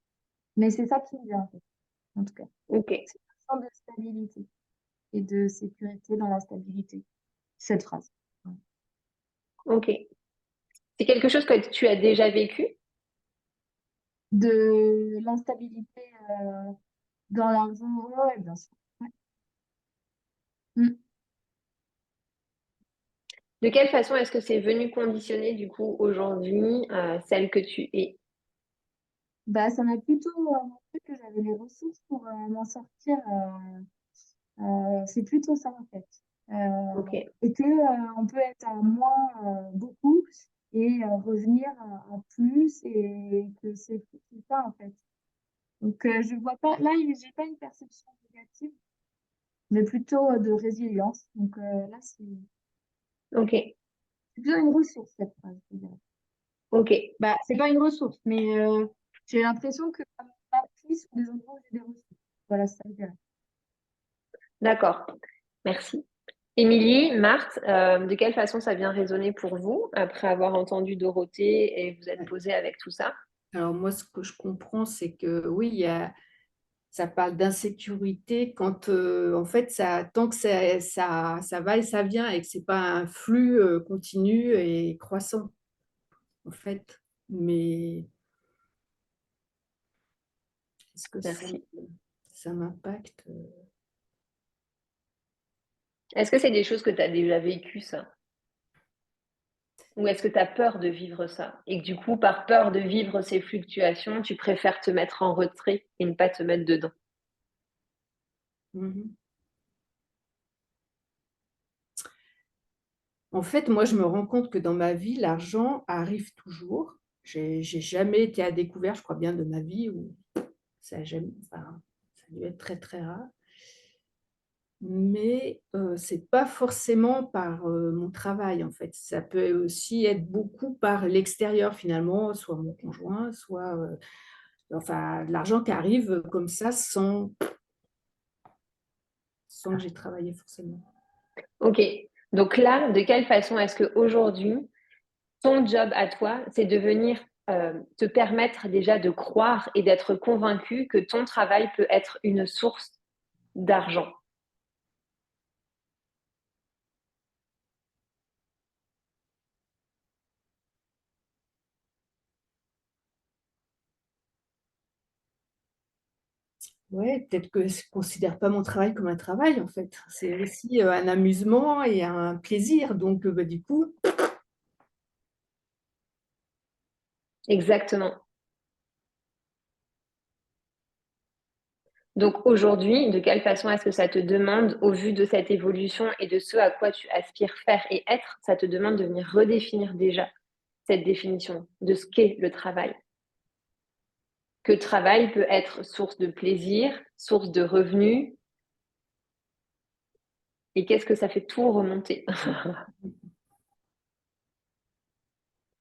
Mais c'est ça qui me vient, en fait, en tout cas.
Ok.
C'est une sorte de stabilité et de sécurité dans l'instabilité. Cette phrase. Ouais.
Ok. C'est quelque chose que tu as déjà vécu?
De l'instabilité dans l'argent, ouais, bien sûr. Ouais. Mm.
De quelle façon est-ce que c'est venu conditionner du coup aujourd'hui celle que tu es?
Bah, ça m'a plutôt montré que j'avais les ressources pour m'en sortir. C'est plutôt ça en fait.
Ok.
Et que on peut être à moins beaucoup et revenir à plus et que c'est ça en fait. Donc je vois pas là, j'ai pas une perception négative, mais plutôt de résilience. Donc là,
Ok.
c'est plutôt une ressource cette phrase, je dirais.
Ok.
Bah, c'est pas une ressource, mais J'ai l'impression que ça m'a pris sur des endroits où j'ai des ressources. Voilà, c'est ça, je dirais.
D'accord, merci. Émilie, Marthe, de quelle façon ça vient résonner pour vous après avoir entendu Dorothée et vous êtes posée avec tout ça?
Alors moi, ce que je comprends, c'est que oui, ça parle d'insécurité quand, en fait, tant que ça va et ça vient et que c'est pas un flux continu et croissant, en fait. Mais est-ce que
Merci.
ça m'impacte?
Est-ce que c'est des choses que tu as déjà vécues, ça? Ou est-ce que tu as peur de vivre ça? Et que du coup, par peur de vivre ces fluctuations, tu préfères te mettre en retrait et ne pas te mettre dedans?
Mhm. En fait, moi, je me rends compte que dans ma vie, l'argent arrive toujours. J'ai jamais été à découvert, je crois bien, de ma vie où ça a jamais, enfin, ça a dû être très, très rare. Mais c'est pas forcément par mon travail, en fait. Ça peut aussi être beaucoup par l'extérieur, finalement, soit mon conjoint, soit enfin, de l'argent qui arrive comme ça sans que j'ai travaillé forcément.
Ok. Donc là, de quelle façon est-ce qu'aujourd'hui, ton job à toi, c'est de venir te permettre déjà de croire et d'être convaincu que ton travail peut être une source d'argent?
Ouais, peut-être que je ne considère pas mon travail comme un travail, en fait. C'est aussi un amusement et un plaisir. Donc, bah, du coup,
Exactement. Donc aujourd'hui, de quelle façon est-ce que ça te demande, au vu de cette évolution et de ce à quoi tu aspires faire et être, ça te demande de venir redéfinir déjà cette définition de ce qu'est le travail? Que travail peut être source de plaisir, source de revenus, et qu'est-ce que ça fait tout remonter?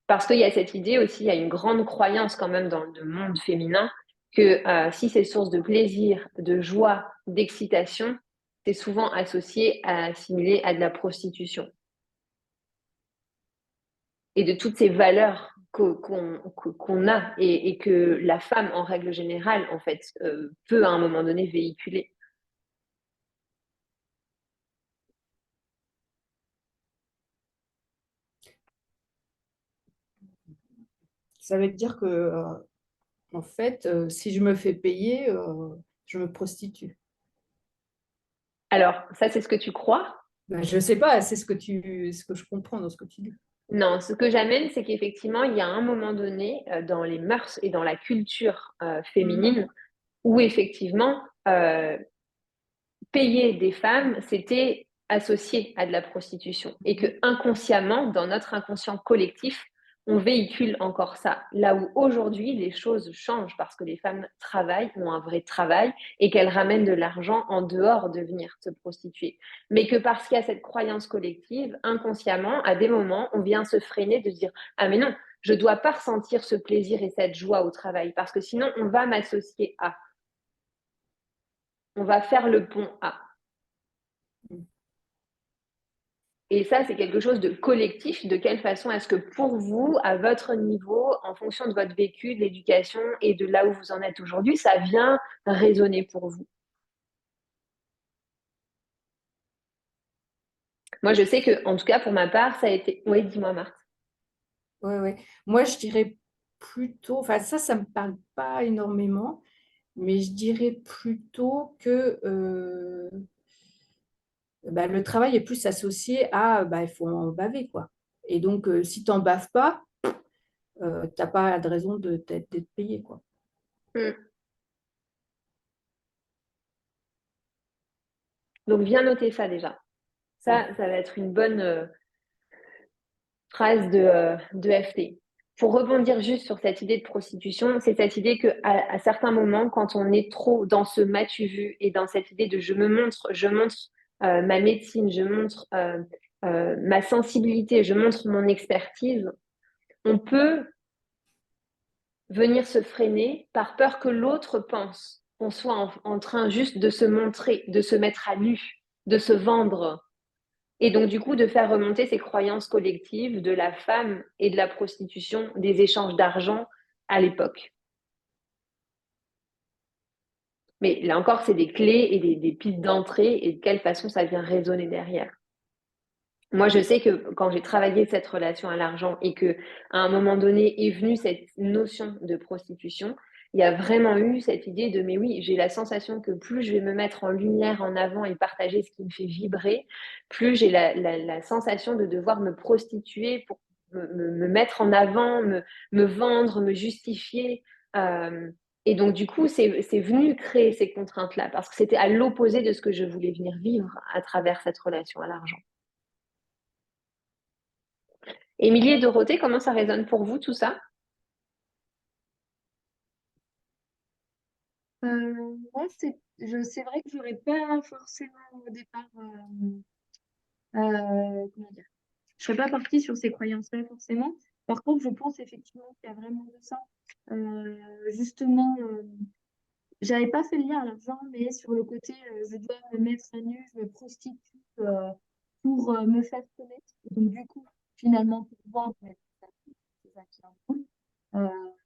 Parce qu'il y a cette idée aussi, il y a une grande croyance quand même dans le monde féminin que si c'est source de plaisir, de joie, d'excitation, c'est souvent associé, assimilé à de la prostitution. Et de toutes ces valeurs qu'on a et que la femme, en règle générale, en fait, peut à un moment donné véhiculer.
ça veut dire que, en fait, si je me fais payer, je me prostitue.
Alors, ça, c'est ce que tu crois?
Ben, je ne sais pas, c'est ce que je comprends dans ce que tu dis.
Non, ce que j'amène, c'est qu'effectivement, il y a un moment donné, dans les mœurs et dans la culture féminine, où effectivement, payer des femmes, c'était associé à de la prostitution. Et que inconsciemment, dans notre inconscient collectif, on véhicule encore ça. Là où aujourd'hui, les choses changent parce que les femmes travaillent, ont un vrai travail et qu'elles ramènent de l'argent en dehors de venir se prostituer. Mais que parce qu'il y a cette croyance collective, inconsciemment, à des moments, on vient se freiner de se dire, ah mais non, je ne dois pas ressentir ce plaisir et cette joie au travail parce que sinon, on va m'associer à, on va faire le pont à. Et ça, c'est quelque chose de collectif. De quelle façon est-ce que pour vous, à votre niveau, en fonction de votre vécu, de l'éducation et de là où vous en êtes aujourd'hui, ça vient résonner pour vous? Moi, je sais que, en tout cas, pour ma part, ça a été. Oui, dis-moi, Marthe.
Ouais, ouais. Moi, je dirais plutôt, enfin ça me parle pas énormément, mais je dirais plutôt que bah, le travail est plus associé à, bah, il faut en baver, quoi. Et donc, si tu n'en baves pas, tu n'as pas de raison d'être payé, quoi.
Hmm. Donc, viens noter ça déjà.
Ouais.
Ça va être une bonne phrase de FT. Pour rebondir juste sur cette idée de prostitution, c'est cette idée qu'à à certains moments, quand on est trop dans ce m'as-tu vu et dans cette idée de je montre ma médecine, je montre ma sensibilité, je montre mon expertise, on peut venir se freiner par peur que l'autre pense qu'on soit en train juste de se montrer, de se mettre à nu, de se vendre. Et donc, du coup, de faire remonter ces croyances collectives de la femme et de la prostitution, des échanges d'argent à l'époque. Mais là encore, c'est des clés et des pistes d'entrée et de quelle façon ça vient résonner derrière. Moi, je sais que quand j'ai travaillé cette relation à l'argent et que à un moment donné est venue cette notion de prostitution, il y a vraiment eu cette idée de mais oui, j'ai la sensation que plus je vais me mettre en lumière, en avant et partager ce qui me fait vibrer, plus j'ai la sensation de devoir me prostituer pour me mettre en avant, me vendre, me justifier. Euh, et donc, du coup, c'est venu créer ces contraintes-là parce que c'était à l'opposé de ce que je voulais venir vivre à travers cette relation à l'argent. Émilie et Dorothée, comment ça résonne pour vous tout ça?
Moi, c'est vrai que j'aurais pas forcément au départ, comment dire, je serais pas partie sur ces croyances-là forcément. Par contre, je pense effectivement qu'il y a vraiment de ça. Justement, j'avais pas fait le lien à l'argent, mais sur le côté, je dois me mettre à nu, je me prostitue pour me faire connaître. Et donc, du coup, finalement, pour vendre, mais c'est ça qui est en cool.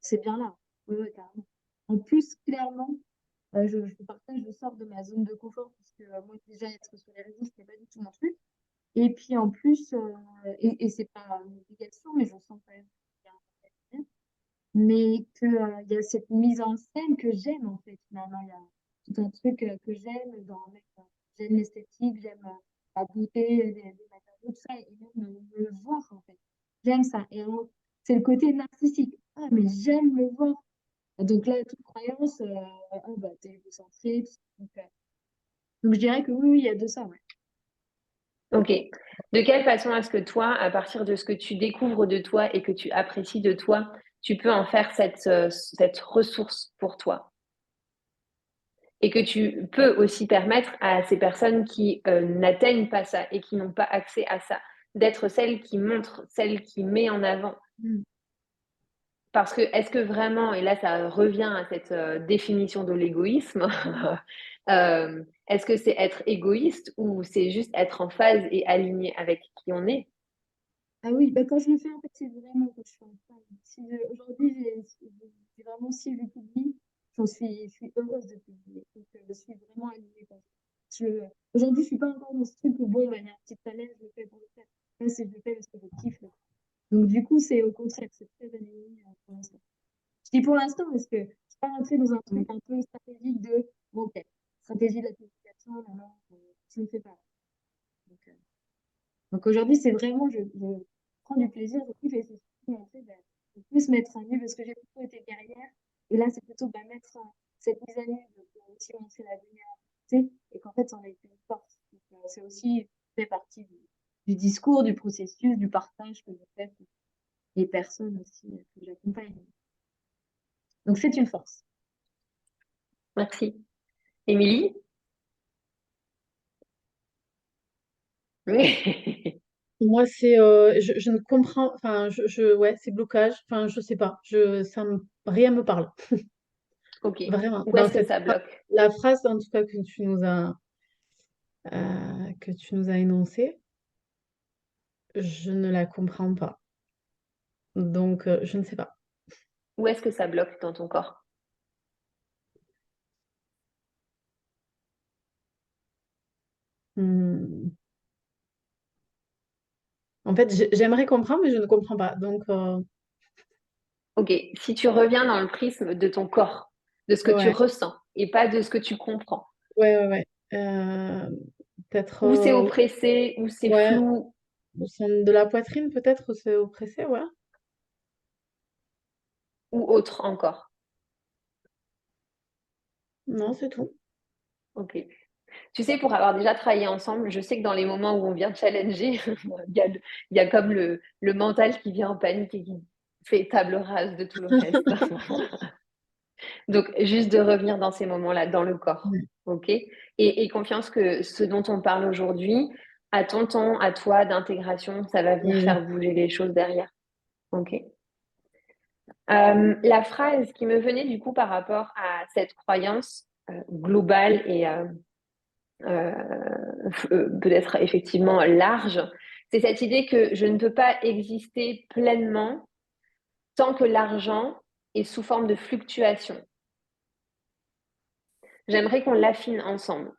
C'est bien là. Oui, oui, carrément. En plus, clairement, je partage, je sors de ma zone de confort parce que moi, déjà, être sur les réseaux, ce n'est pas du tout mon truc. Et puis, en plus, et c'est pas une obligation, mais je sens quand même qu'il y a un mais qu'il y a cette mise en scène que j'aime, en fait, finalement. Il y a tout un truc que j'aime j'aime l'esthétique, j'aime la beauté des matériaux, tout ça, et même me voir, en fait. J'aime ça. Et alors, c'est le côté narcissique. Ah, mais j'aime me voir. Donc là, toute croyance, ah, bah, t'es égocentré. Donc, je dirais que oui, oui, il y a de ça, ouais.
Ok. De quelle façon est-ce que toi, à partir de ce que tu découvres de toi et que tu apprécies de toi, tu peux en faire cette ressource pour toi? Et que tu peux aussi permettre à ces personnes qui n'atteignent pas ça et qui n'ont pas accès à ça, d'être celle qui montre, celle qui met en avant.
Mm.
Parce que est-ce que vraiment, et là ça revient à cette définition de l'égoïsme, est-ce que c'est être égoïste ou c'est juste être en phase et aligné avec qui on est?
Ah oui, bah, quand je le fais, en fait, c'est vraiment quand je suis en phase. Aujourd'hui, vraiment, si je publie, je suis heureuse de publier. Donc, je suis vraiment alignée. Aujourd'hui, je suis pas encore dans ce truc où, bon, bah, il y a un petit talent, je le fais pour le faire. Là, je le fais parce que je kiffe. Donc, du coup, c'est au contraire, c'est très aligné pour l'instant. Je dis pour l'instant parce que je suis pas rentrée dans un truc un peu stratégique de, bon, ok, stratégie de la communication, non, non, je ne le fais pas. Donc, aujourd'hui, c'est vraiment, je prends du plaisir, je kiffe et c'est surtout, en fait, bah, de plus mettre à nu parce que j'ai plutôt été guerrière. Et là, c'est plutôt bah, mettre cette mise à nu, donc aussi montrer la vulnérabilité et qu'en fait, ça en a été une force. Donc, c'est aussi fait partie du discours, du processus, du partage que je fais pour les personnes aussi que j'accompagne. Donc, c'est une force.
Merci. Émilie? Oui.
Moi, je ne comprends, enfin, ouais, c'est blocage, enfin, je sais pas, rien me parle,
Ok.
vraiment.
Où est-ce que ça bloque?
La phrase, en tout cas, que tu nous as énoncée, je ne la comprends pas. Donc, je ne sais pas.
Où est-ce que ça bloque dans ton corps?
Hmm. En fait, j'aimerais comprendre, mais je ne comprends pas. Donc,
Ok. Si tu reviens dans le prisme de ton corps, de ce que tu
ouais,
ressens et pas de ce que tu comprends,
ouais, ouais, ouais. Euh, peut-être,
où c'est oppressé, où c'est
ouais,
flou
au sein de la poitrine, peut-être, c'est oppressé, ouais.
ou autre encore.
Non, c'est tout.
Ok. Tu sais, pour avoir déjà travaillé ensemble, je sais que dans les moments où on vient challenger, il y a comme le mental qui vient en panique et qui fait table rase de tout le reste. Donc, juste de revenir dans ces moments-là, dans le corps.
Ouais.
OK? Et confiance que ce dont on parle aujourd'hui, à ton temps, à toi, d'intégration, ça va venir
Oui, oui.
faire bouger les choses derrière. OK? La phrase qui me venait du coup par rapport à cette croyance globale et peut-être effectivement large, c'est cette idée que je ne peux pas exister pleinement tant que l'argent est sous forme de fluctuation. J'aimerais qu'on l'affine ensemble.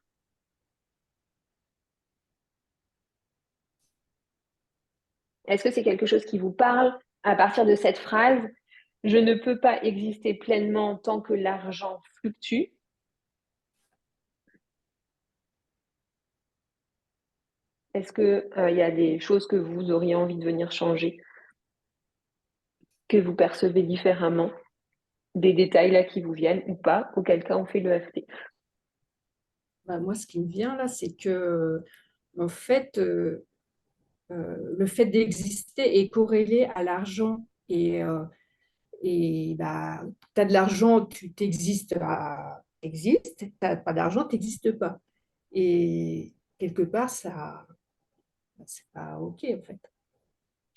Est-ce que c'est quelque chose qui vous parle à partir de cette phrase? Je ne peux pas exister pleinement tant que l'argent fluctue. Est-ce qu'il y a des choses que vous auriez envie de venir changer, que vous percevez différemment, des détails là qui vous viennent ou pas, auquel cas on fait le FT?
Bah, moi, ce qui me vient là, c'est que, en fait, le fait d'exister est corrélé à l'argent. Et bah, tu as de l'argent, tu t'existes, existes, tu n'as pas d'argent, tu n'existes pas. Et quelque part, ça, c'est pas OK, en fait.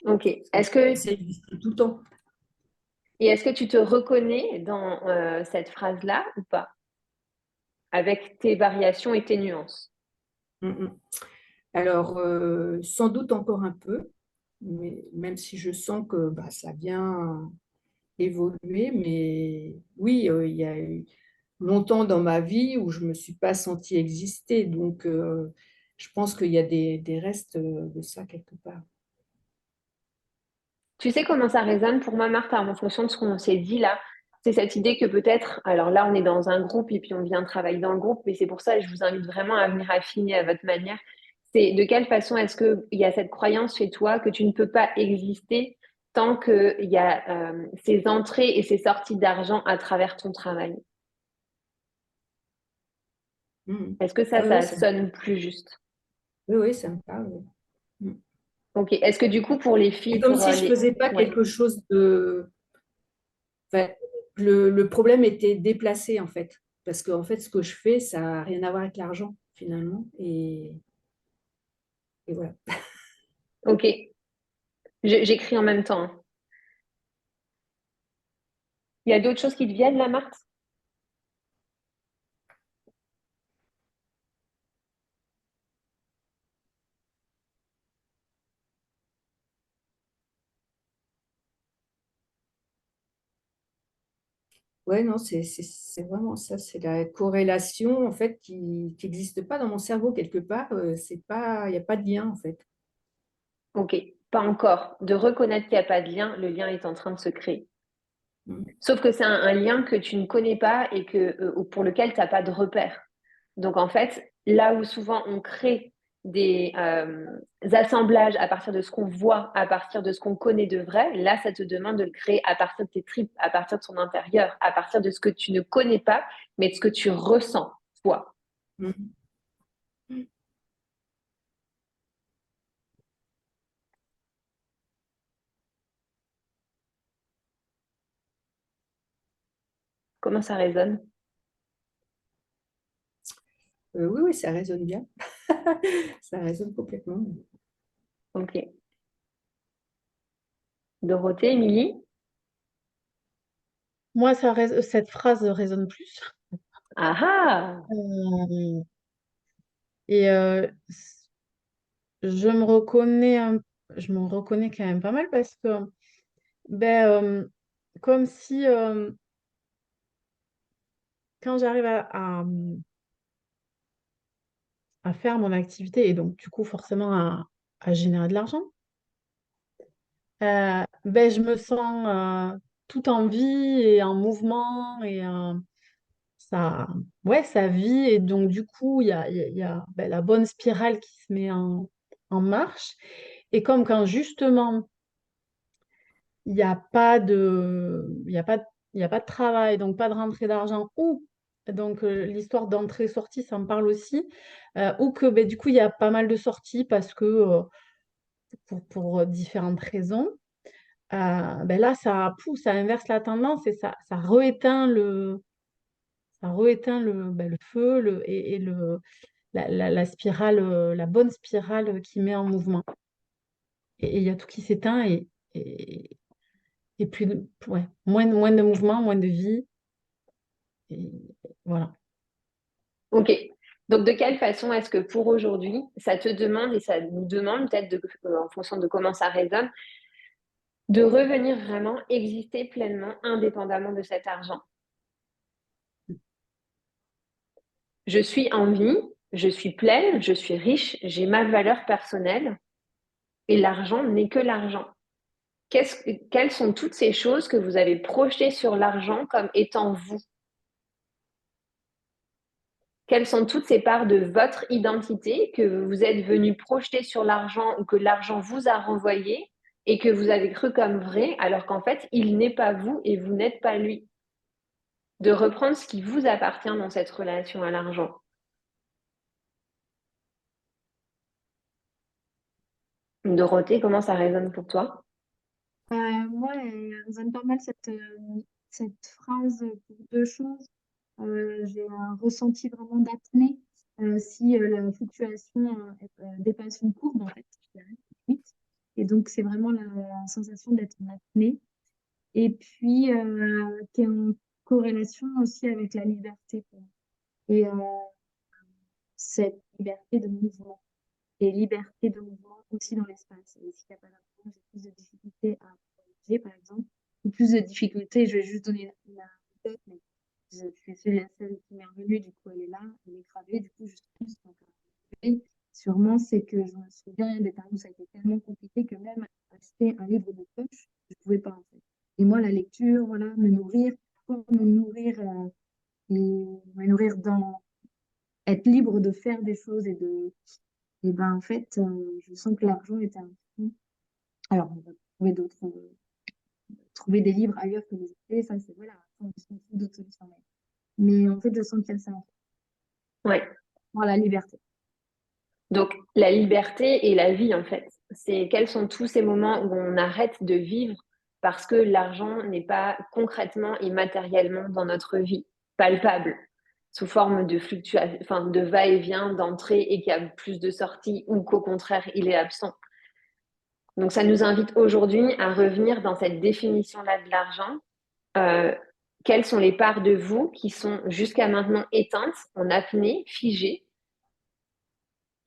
Ok.
Ça existe tout le temps.
Est-ce que tu te reconnais dans cette phrase-là ou pas, avec tes variations et tes nuances?
Mm, mm. Alors, sans doute encore un peu, mais même si je sens que bah, ça vient évoluer, mais oui, il y a eu longtemps dans ma vie où je ne me suis pas sentie exister, donc je pense qu'il y a des restes de ça quelque part.
Tu sais comment ça résonne pour moi, Martha, en fonction de ce qu'on s'est dit là? C'est cette idée que peut-être, alors là, on est dans un groupe et puis on vient travailler dans le groupe, mais c'est pour ça que je vous invite vraiment à venir affiner à votre manière. C'est de quelle façon est-ce qu'il y a cette croyance chez toi que tu ne peux pas exister tant qu'il y a ces entrées et ces sorties d'argent à travers ton travail?
Mhm.
Est-ce que
Oui, oui,
ça sonne plus juste?
oui, oui, ça me parle. Oui. Mhm.
Ok. Est-ce que du coup, pour les
C'est
filles,
comme
pour
si je
les...
faisais pas
Ouais.
quelque chose de. Enfin, le problème était déplacé en fait, parce qu'en fait, ce que je fais, ça n'a rien à voir avec l'argent finalement, et voilà.
Ok. J'écris en même temps, hein. Il y a d'autres choses qui te viennent là, Marthe?
Ouais, non, c'est vraiment ça, c'est la corrélation en fait qui n'existe pas dans mon cerveau quelque part. C'est pas, il n'y a pas de lien en fait.
Ok, pas encore. De reconnaître qu'il n'y a pas de lien, le lien est en train de se créer.
Mm.
Sauf que c'est un lien que tu ne connais pas et pour lequel tu n'as pas de repère. Donc en fait, là où souvent on crée des assemblages à partir de ce qu'on voit, à partir de ce qu'on connaît de vrai, là, ça te demande de le créer à partir de tes tripes, à partir de ton intérieur, à partir de ce que tu ne connais pas, mais de ce que tu ressens, toi.
Mm.
Comment ça résonne?
Oui, oui, ça résonne bien. Ça résonne complètement.
Ok. Dorothée, Émilie?
Moi, cette phrase résonne plus.
Ah ah!
Euh, et je me reconnais, je me reconnais quand même pas mal parce que, ben, comme si quand j'arrive à faire mon activité et donc du coup forcément à générer de l'argent, ben, je me sens tout en vie et en mouvement et ça, ouais, ça vit et donc du coup il y a, ben, la bonne spirale qui se met en marche. Et comme quand justement il n'y a pas il y a pas de travail, donc pas de rentrée d'argent, ou donc l'histoire d'entrée-sortie, ça me parle aussi, ou que ben, du coup il y a pas mal de sorties parce que pour différentes raisons, ben là ça pousse, ça inverse la tendance et ça rééteint ben, le feu et la spirale, la bonne spirale qui met en mouvement. Et il y a tout qui s'éteint Et puis, ouais, moins de mouvement, moins de vie. Et voilà.
Ok. Donc, de quelle façon est-ce que pour aujourd'hui, ça te demande et ça nous demande peut-être, en fonction de comment ça résonne, de revenir vraiment exister pleinement, indépendamment de cet argent? Je suis en vie, je suis pleine, je suis riche, j'ai ma valeur personnelle et l'argent n'est que l'argent. Quelles sont toutes ces choses que vous avez projetées sur l'argent comme étant vous? Quelles sont toutes ces parts de votre identité que vous êtes venu projeter sur l'argent ou que l'argent vous a renvoyé et que vous avez cru comme vrai, alors qu'en fait, il n'est pas vous et vous n'êtes pas lui? De reprendre ce qui vous appartient dans cette relation à l'argent. Dorothée, comment ça résonne pour toi?
Moi, elle résonne pas mal cette phrase pour deux choses. J'ai un ressenti vraiment d'apnée si la fluctuation dépasse une courbe, en fait, je dirais, vite. Et donc, c'est vraiment la sensation d'être en apnée. Et puis, qui est en corrélation aussi avec la liberté pour moi. Et cette liberté de mouvement et liberté de mouvement aussi dans l'espace. Et s'il n'y a pas d'argent, j'ai plus de difficultés à voyager, par exemple, ou plus de difficultés, je vais juste donner la tête, mais je suis la seule qui m'est revenue, du coup elle est là, elle est gravée, du coup je suis donc, sûrement c'est que je me souviens des temps où ça a été tellement compliqué que même acheter un livre de poche, je ne pouvais pas en fait. Et moi, la lecture, voilà, me nourrir, et me nourrir dans être libre de faire des choses et ben en fait, je sens que l'argent est un frein. Alors, on va trouver trouver des livres ailleurs que les acheter, ça c'est voilà, on se trouve d'autres solutions. Mais en fait, je sens qu'il y a ça,
Ouais.
pour la liberté.
Donc, la liberté et la vie, en fait. C'est quels sont tous ces moments où on arrête de vivre parce que l'argent n'est pas concrètement et matériellement dans notre vie, palpable, sous forme de fluctuation, enfin, de va-et-vient, d'entrée et qu'il y a plus de sorties ou qu'au contraire, il est absent. Donc, ça nous invite aujourd'hui à revenir dans cette définition-là de l'argent. Euh, Quelles sont les parts de vous qui sont jusqu'à maintenant éteintes, en apnée, figées,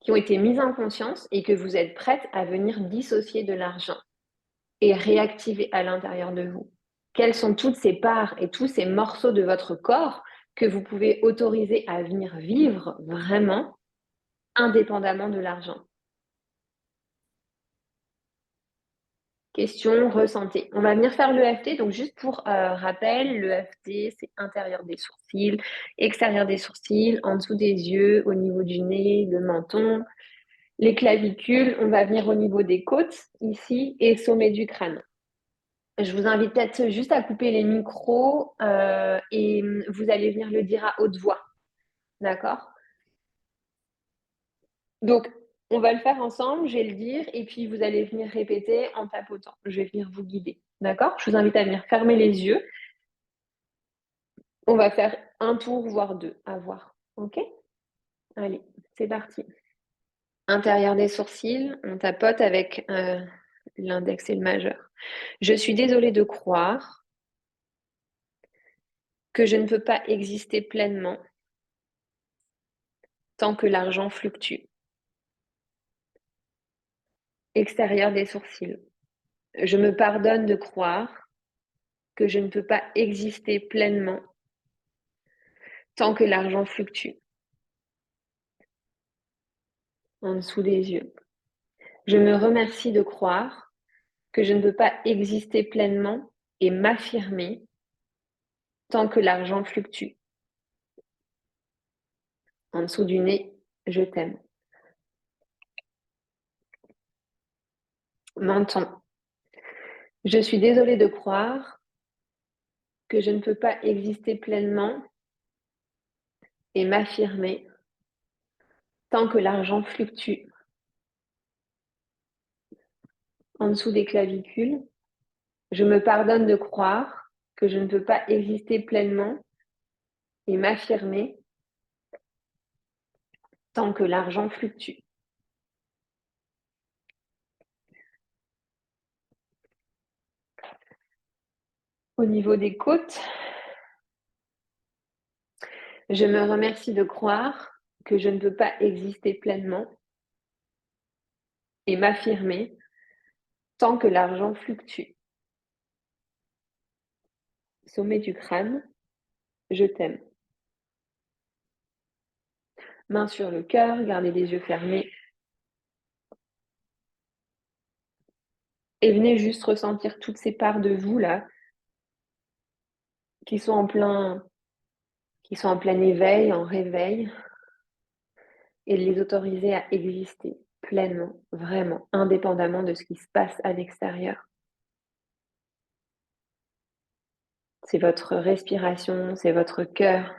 qui ont été mises en conscience et que vous êtes prête à venir dissocier de l'argent et réactiver à l'intérieur de vous? Quelles sont toutes ces parts et tous ces morceaux de votre corps que vous pouvez autoriser à venir vivre vraiment indépendamment de l'argent? Question, ressentez. On va venir faire l'EFT. Donc, juste pour rappel, l'EFT, c'est intérieur des sourcils, extérieur des sourcils, en dessous des yeux, au niveau du nez, le menton, les clavicules. On va venir au niveau des côtes, ici, et sommet du crâne. Je vous invite peut-être juste à couper les micros et vous allez venir le dire à haute voix. D'accord? Donc, on va le faire ensemble, je vais le dire, et puis vous allez venir répéter en tapotant. Je vais venir vous guider. D'accord? Je vous invite à venir fermer les yeux. On va faire un tour, voire deux, à voir. OK? Allez, c'est parti. Intérieur des sourcils, on tapote avec l'index et le majeur. Je suis désolée de croire que je ne peux pas exister pleinement tant que l'argent fluctue. Extérieur des sourcils. Je me pardonne de croire que je ne peux pas exister pleinement tant que l'argent fluctue. En dessous des yeux. Je me remercie de croire que je ne peux pas exister pleinement et m'affirmer tant que l'argent fluctue. En dessous du nez, je t'aime. Menton. Je suis désolée de croire que je ne peux pas exister pleinement et m'affirmer tant que l'argent fluctue. En dessous des clavicules, je me pardonne de croire que je ne peux pas exister pleinement et m'affirmer tant que l'argent fluctue. Au niveau des côtes, je me remercie de croire que je ne peux pas exister pleinement et m'affirmer tant que l'argent fluctue. Sommet du crâne, je t'aime. Main sur le cœur, gardez les yeux fermés. Et venez juste ressentir toutes ces parts de vous là qui sont en plein éveil, en réveil, et de les autoriser à exister pleinement, vraiment, indépendamment de ce qui se passe à l'extérieur. C'est votre respiration, c'est votre cœur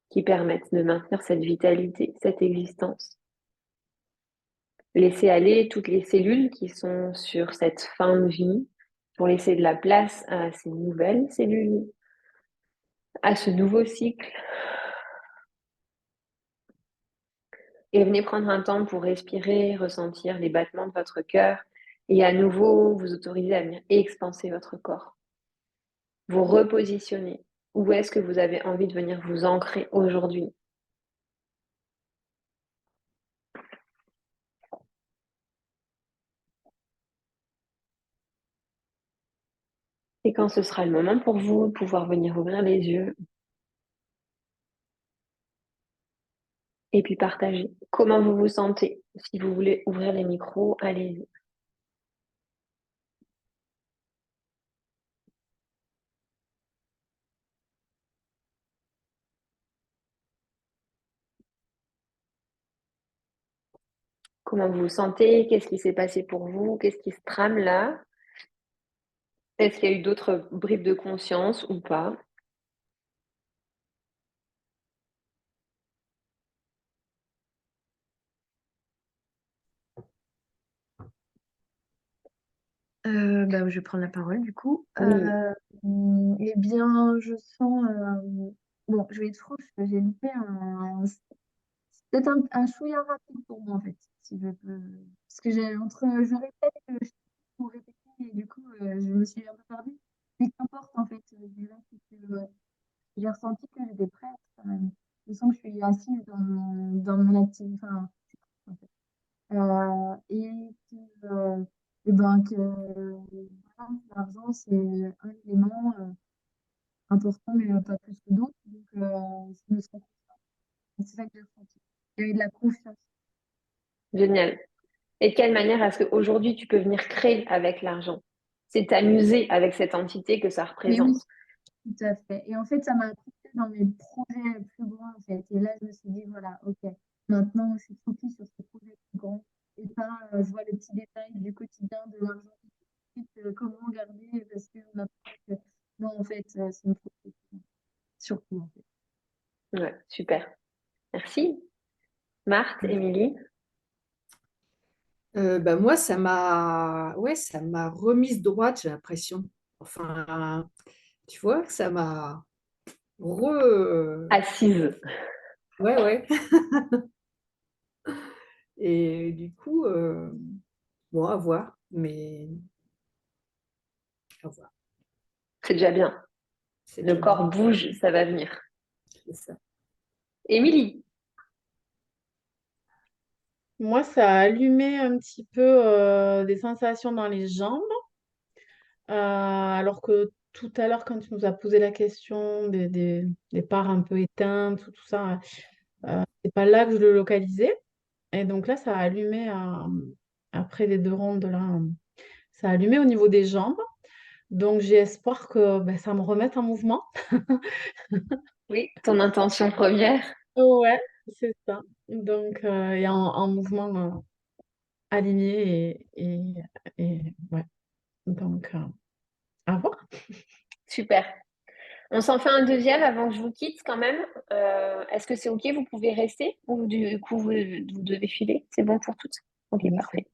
qui permettent de maintenir cette vitalité, cette existence. Laissez aller toutes les cellules qui sont sur cette fin de vie pour laisser de la place à ces nouvelles cellules, à ce nouveau cycle. Et venez prendre un temps pour respirer, ressentir les battements de votre cœur et à nouveau vous autoriser à venir expanser votre corps. Vous repositionner. Où est-ce que vous avez envie de venir vous ancrer aujourd'hui? Et quand ce sera le moment pour vous de pouvoir venir ouvrir les yeux et puis partager comment vous vous sentez. Si vous voulez ouvrir les micros, allez-y. Comment vous vous sentez? Qu'est-ce qui s'est passé pour vous? Qu'est-ce qui se trame là? Est-ce qu'il y a eu d'autres bribes de conscience ou pas?
Je vais prendre la parole du coup.
Oui.
Eh bien, je sens. Bon, je vais être franche, j'ai loupé c'est peut-être un chouïa rapide pour moi en fait. Si je peux... Parce que je répète, je pour répéter, et du coup, je me suis un peu perdue. Mais qu'importe en fait, déjà, c'est que j'ai ressenti que j'étais prête quand même. Je sens que je suis assise dans mon activité. Enfin, en fait. Et que, voilà, l'argent, c'est un élément important, mais pas plus que d'autres. Donc, je me sens confiante. C'est ça que j'ai ressenti. Il y avait de la confiance.
Génial. Et de quelle manière est-ce qu'aujourd'hui tu peux venir créer avec l'argent? C'est t'amuser avec cette entité que ça
Mais
représente.
oui, tout à fait. Et en fait, ça m'a poussée dans mes projets plus grands, en fait. Et là, je me suis dit, voilà, OK, maintenant, je suis focus sur ces projets plus grands. Et pas, je vois les petits détails du quotidien, de l'argent, comment garder, parce qu'on a peur que... Non, en fait, c'est une protection. Surtout, en fait.
Ouais, super. Merci. Marthe, Émilie.
Moi, ça m'a remise droite, j'ai l'impression. Enfin, tu vois, ça m'a re...
Assise.
Ouais, ouais. Et du coup, bon, à voir, mais à voir.
C'est déjà bien.
C'est
Le
déjà
corps
bien,
bouge, ça va venir.
c'est ça.
Émilie.
Moi, ça a allumé un petit peu des sensations dans les jambes, alors que tout à l'heure, quand tu nous as posé la question des parts un peu éteintes, tout ça, c'est pas là que je le localisais. Et donc là, ça a allumé, après les deux rondes, là, ça a allumé au niveau des jambes. Donc j'ai espoir que ça me remette en mouvement.
Oui, ton intention première.
Ouais, c'est ça. Donc, et en mouvement aligné ouais. Donc, à voir.
Super. On s'en fait un deuxième avant que je vous quitte quand même. Est-ce que c'est OK? Vous pouvez rester ou du coup vous devez filer? C'est bon pour toutes? OK,
Oui,
parfait.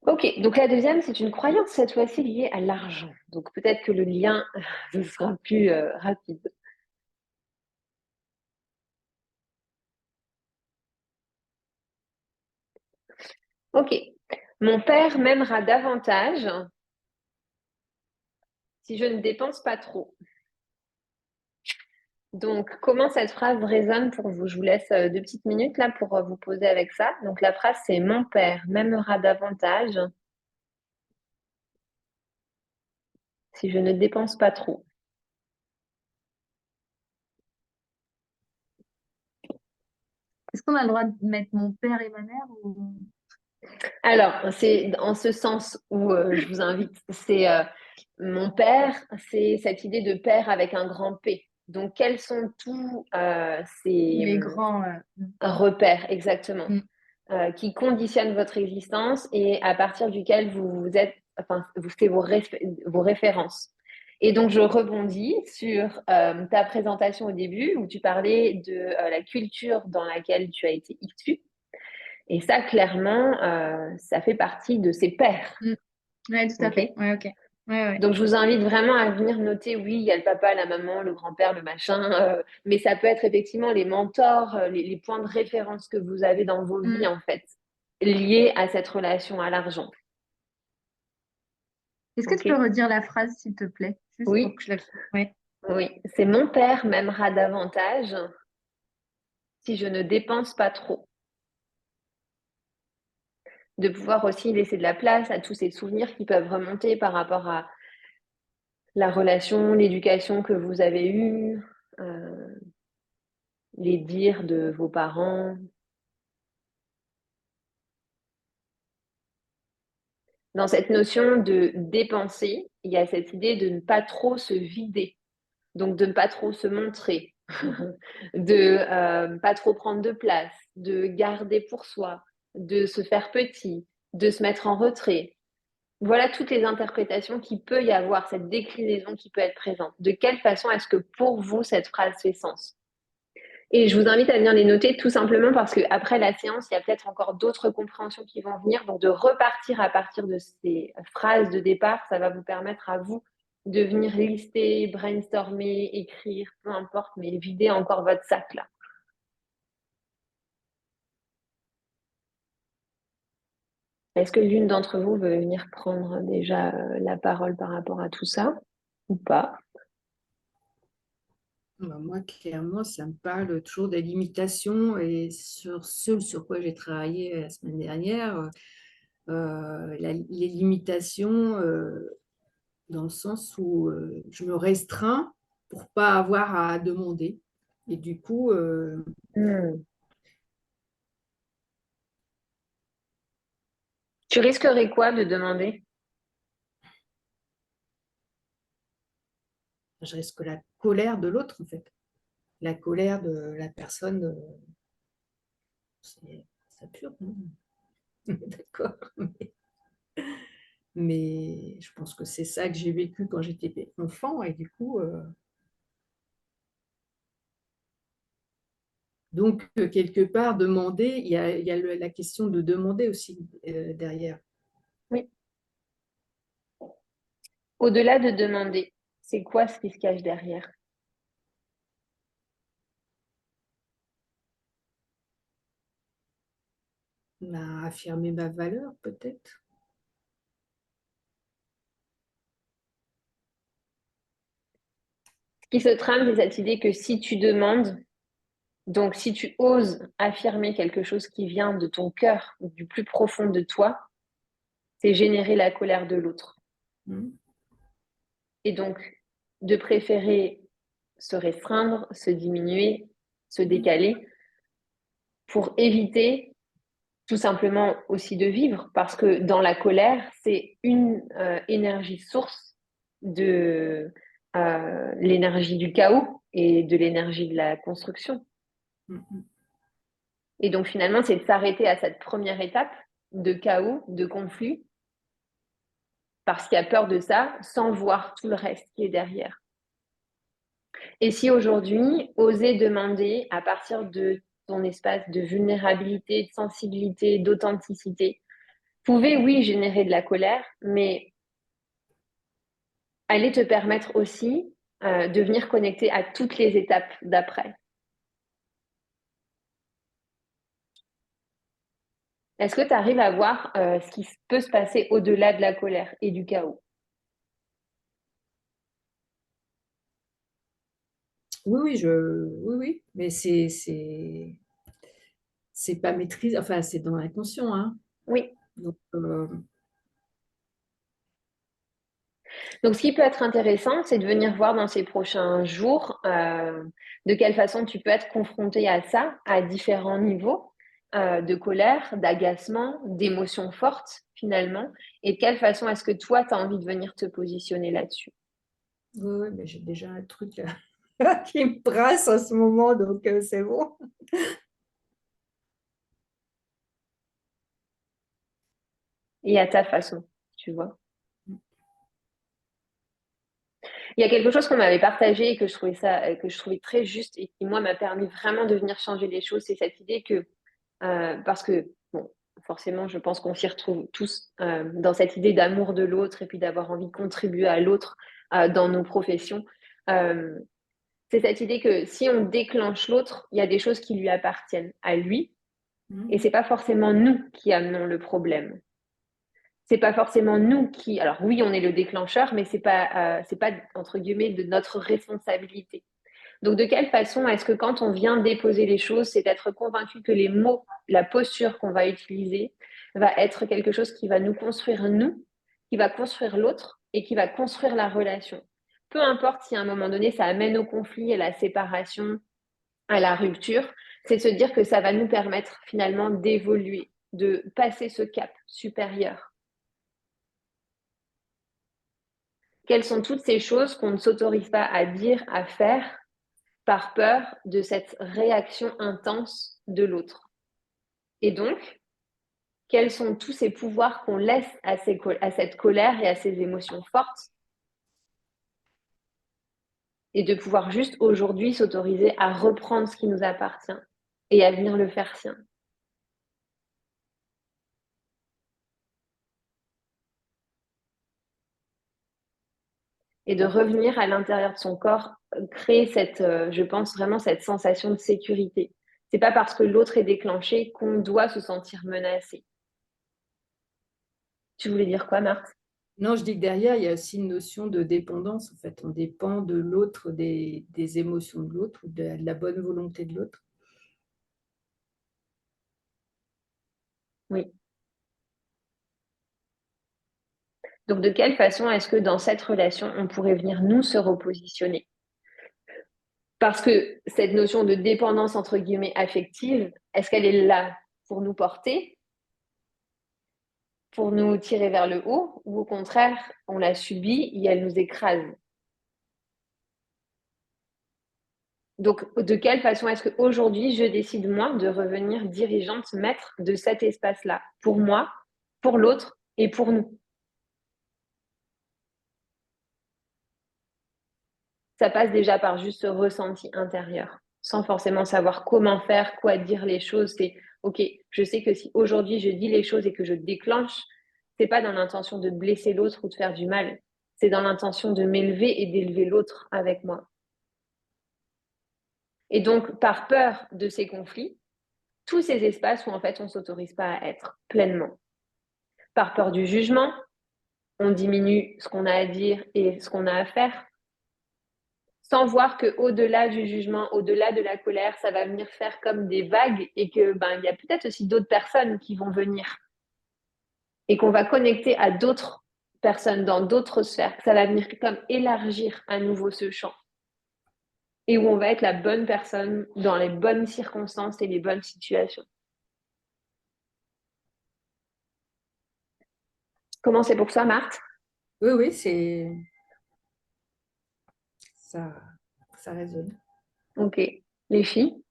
OK, donc la deuxième, c'est une croyance cette fois-ci liée à l'argent. Donc peut-être que le lien ce sera plus rapide. OK. Mon père m'aimera davantage si je ne dépense pas trop. Donc, comment cette phrase résonne pour vous? Je vous laisse 2 petites minutes là pour vous poser avec ça. Donc, la phrase, c'est mon père m'aimera davantage si je ne dépense pas trop.
Est-ce qu'on a le droit de mettre mon père et ma mère ou...
Alors, c'est en ce sens où je vous invite. C'est mon père, c'est cette idée de père avec un grand P. Donc, quels sont tous ces
Les grands...
repères exactement
Mm.
qui conditionnent votre existence et à partir duquel vous êtes, enfin, vous faites vos références. Et donc, je rebondis sur ta présentation au début où tu parlais de la culture dans laquelle tu as été issu. Et ça, clairement, ça fait partie de ses pairs.
Ouais, tout à
Ok.
fait. Ouais, ok. Ouais, ouais.
Donc, je vous invite vraiment à venir noter, oui, il y a le papa, la maman, le grand-père, le machin, mais ça peut être effectivement les mentors, les points de référence que vous avez dans vos vies, en fait, liés à cette relation à l'argent.
Est-ce que tu
Ok.
peux redire la phrase, s'il te plaît? Juste pour
Oui,
que je la... Ouais.
oui. C'est mon père m'aimera davantage si je ne dépense pas trop. De pouvoir aussi laisser de la place à tous ces souvenirs qui peuvent remonter par rapport à la relation, l'éducation que vous avez eue, les dires de vos parents. Dans cette notion de dépenser, il y a cette idée de ne pas trop se vider, donc de ne pas trop se montrer, de pas trop prendre de place, de garder pour soi, de se faire petit, de se mettre en retrait. Voilà toutes les interprétations qu'il peut y avoir, cette déclinaison qui peut être présente. De quelle façon est-ce que pour vous cette phrase fait sens? Et je vous invite à venir les noter tout simplement parce qu'après la séance, il y a peut-être encore d'autres compréhensions qui vont venir. Donc, de repartir à partir de ces phrases de départ, ça va vous permettre à vous de venir lister, brainstormer, écrire, peu importe, mais vider encore votre sac là. Est-ce que l'une d'entre vous veut venir prendre déjà la parole par rapport à tout ça ou pas?
Ben, moi, clairement, ça me parle toujours des limitations et sur ce sur quoi j'ai travaillé la semaine dernière, les limitations dans le sens où je me restreins pour pas avoir à demander. Et du coup,
Tu risquerais quoi de demander?
je risque la colère de l'autre, en fait. La colère de la personne, ça pure, non? D'accord. Mais je pense que c'est ça que j'ai vécu quand j'étais enfant et du coup, donc quelque part demander, il y a la question de demander aussi derrière.
Oui. Au-delà de demander, c'est quoi ce qui se cache derrière?
Ben, affirmer ma valeur peut-être.
Ce qui se trame, c'est cette idée que si tu demandes, donc si tu oses affirmer quelque chose qui vient de ton cœur, du plus profond de toi, c'est générer la colère de l'autre. Et donc, de préférer se restreindre, se diminuer, se décaler, pour éviter tout simplement aussi de vivre, parce que dans la colère, c'est une énergie source de l'énergie du chaos et de l'énergie de la construction. Et donc finalement, c'est de s'arrêter à cette première étape de chaos, de conflit, parce qu'il y a peur de ça, sans voir tout le reste qui est derrière. Et si aujourd'hui, oser demander à partir de ton espace de vulnérabilité, de sensibilité, d'authenticité, pouvait, oui, générer de la colère, mais allait te permettre aussi de venir connecter à toutes les étapes d'après. Est-ce que tu arrives à voir ce qui peut se passer au-delà de la colère et du chaos?
Oui, oui, oui, oui, mais c'est pas maîtrisé, enfin, c'est dans l'inconscient, hein.
Oui.
Donc,
Donc, ce qui peut être intéressant, c'est de venir voir dans ces prochains jours de quelle façon tu peux être confronté à ça à différents niveaux de colère, d'agacement, d'émotions fortes finalement, et de quelle façon est-ce que toi, tu as envie de venir te positionner là-dessus.
oui, oui, mais j'ai déjà un truc qui me brasse en ce moment, donc c'est bon.
Et à ta façon, tu vois. Il y a quelque chose qu'on m'avait partagé et que je trouvais très juste et qui, moi, m'a permis vraiment de venir changer les choses, c'est cette idée que, parce que, bon, forcément, je pense qu'on s'y retrouve tous dans cette idée d'amour de l'autre et puis d'avoir envie de contribuer à l'autre dans nos professions. Euh, c'est cette idée que si on déclenche l'autre, il y a des choses qui lui appartiennent à lui et c'est pas forcément nous qui amenons le problème. C'est pas forcément nous qui. Alors oui, on est le déclencheur, mais c'est pas entre guillemets de notre responsabilité. Donc de quelle façon est-ce que quand on vient déposer les choses, c'est d'être convaincu que les mots, la posture qu'on va utiliser, va être quelque chose qui va nous construire nous, qui va construire l'autre et qui va construire la relation. Peu importe si à un moment donné ça amène au conflit, à la séparation, à la rupture, c'est de se dire que ça va nous permettre finalement d'évoluer, de passer ce cap supérieur. Quelles sont toutes ces choses qu'on ne s'autorise pas à dire, à faire, par peur de cette réaction intense de l'autre. Et donc, quels sont tous ces pouvoirs qu'on laisse à cette colère et à ces émotions fortes et de pouvoir juste aujourd'hui s'autoriser à reprendre ce qui nous appartient et à venir le faire sien. Et de revenir à l'intérieur de son corps, créer je pense vraiment cette sensation de sécurité. C'est pas parce que l'autre est déclenché qu'on doit se sentir menacé. Tu voulais dire quoi, Marthe?
Non, je dis que derrière, il y a aussi une notion de dépendance. En fait, on dépend de l'autre, des émotions de l'autre ou de la bonne volonté de l'autre.
Oui. Donc, de quelle façon est-ce que dans cette relation, on pourrait venir nous se repositionner? Parce que cette notion de dépendance, entre guillemets, affective, est-ce qu'elle est là pour nous porter, pour nous tirer vers le haut, ou au contraire, on la subit et elle nous écrase? Donc, de quelle façon est-ce qu'aujourd'hui, je décide, moi, de revenir dirigeante, maître de cet espace-là, pour moi, pour l'autre et pour nous? Ça passe déjà par juste ce ressenti intérieur, sans forcément savoir comment faire, quoi dire les choses. C'est OK, je sais que si aujourd'hui je dis les choses et que je déclenche, c'est pas dans l'intention de blesser l'autre ou de faire du mal. C'est dans l'intention de m'élever et d'élever l'autre avec moi. Et donc, par peur de ces conflits, tous ces espaces où en fait on ne s'autorise pas à être pleinement. Par peur du jugement, on diminue ce qu'on a à dire et ce qu'on a à faire. Sans voir qu'au-delà du jugement, au-delà de la colère, ça va venir faire comme des vagues et que il y a peut-être aussi d'autres personnes qui vont venir et qu'on va connecter à d'autres personnes dans d'autres sphères. Ça va venir comme élargir à nouveau ce champ et où on va être la bonne personne dans les bonnes circonstances et les bonnes situations. Comment c'est pour toi, Marthe?
Oui, oui, ça, ça résonne.
Ok. Les filles?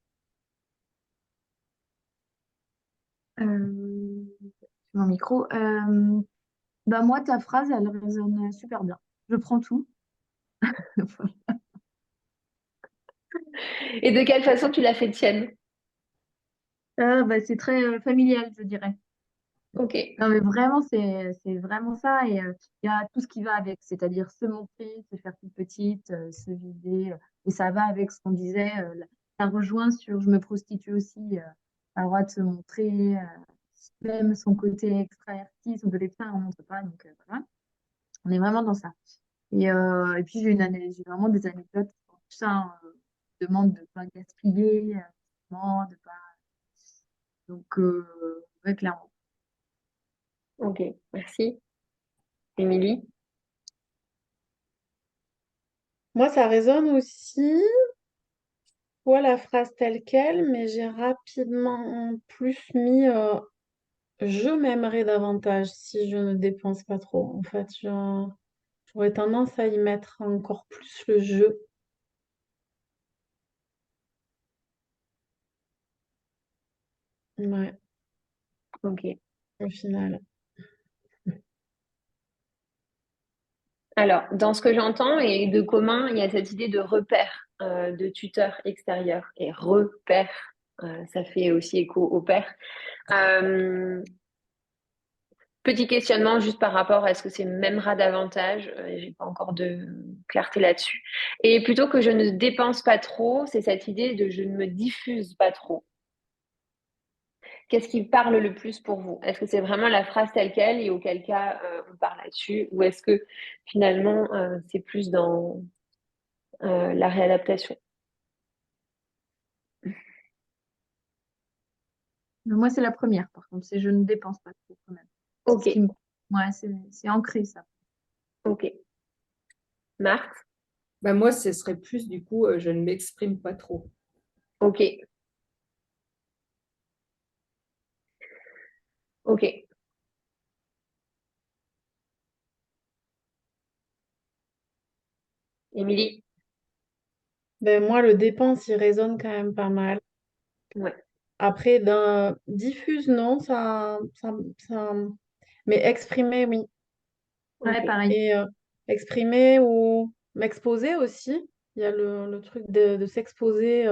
Mon micro. Moi, ta phrase, elle résonne super bien. Je prends tout.
Et de quelle façon tu l'as fait tienne?
C'est très familial, je dirais.
Ok.
Non, mais vraiment, c'est vraiment ça. Et il y a tout ce qui va avec, c'est-à-dire se montrer, se faire toute petite, se vider. Et ça va avec ce qu'on disait. Ça rejoint sur je me prostitue aussi, à le droit de se montrer, même son côté extraverti, son côté ça, on ne montre pas. Donc voilà, on est vraiment dans ça. Et puis j'ai vraiment des anecdotes sur tout ça, hein. demande de ne pas gaspiller, de pas... Donc, ouais, clairement.
Ok, merci. Émilie?
Moi, ça résonne aussi. Vois la phrase telle quelle, mais j'ai rapidement plus mis je m'aimerais davantage si je ne dépense pas trop. En fait, j'aurais tendance à y mettre encore plus le je. Ouais,
Ok.
au final.
Alors, dans ce que j'entends et de commun, il y a cette idée de repère, de tuteur extérieur et repère. Ça fait aussi écho au père. Euh, Petit questionnement juste par rapport à est-ce que c'est m'aimera davantage, j'ai pas encore de clarté là-dessus. Et plutôt que je ne dépense pas trop, c'est cette idée de je ne me diffuse pas trop. Qu'est-ce qui parle le plus pour vous? Est-ce que c'est vraiment la phrase telle quelle et auquel cas on parle là-dessus? Ou est-ce que finalement c'est plus dans la réadaptation?
Mais moi, c'est la première, par contre. C'est je ne dépense pas trop quand même. C'est
Ok,
ce qui me... Ouais, c'est ancré, ça.
ok. Marthe?
Bah, moi, ce serait plus du coup, je ne m'exprime pas trop.
Ok, ok. Émilie?
Ben, moi, le dépense, il résonne quand même pas mal.
Ouais,
Après, d'un diffuse, non, ça... Mais exprimer, oui.
Ouais,
ok.
pareil.
Et exprimer ou m'exposer aussi. Il y a le truc de s'exposer,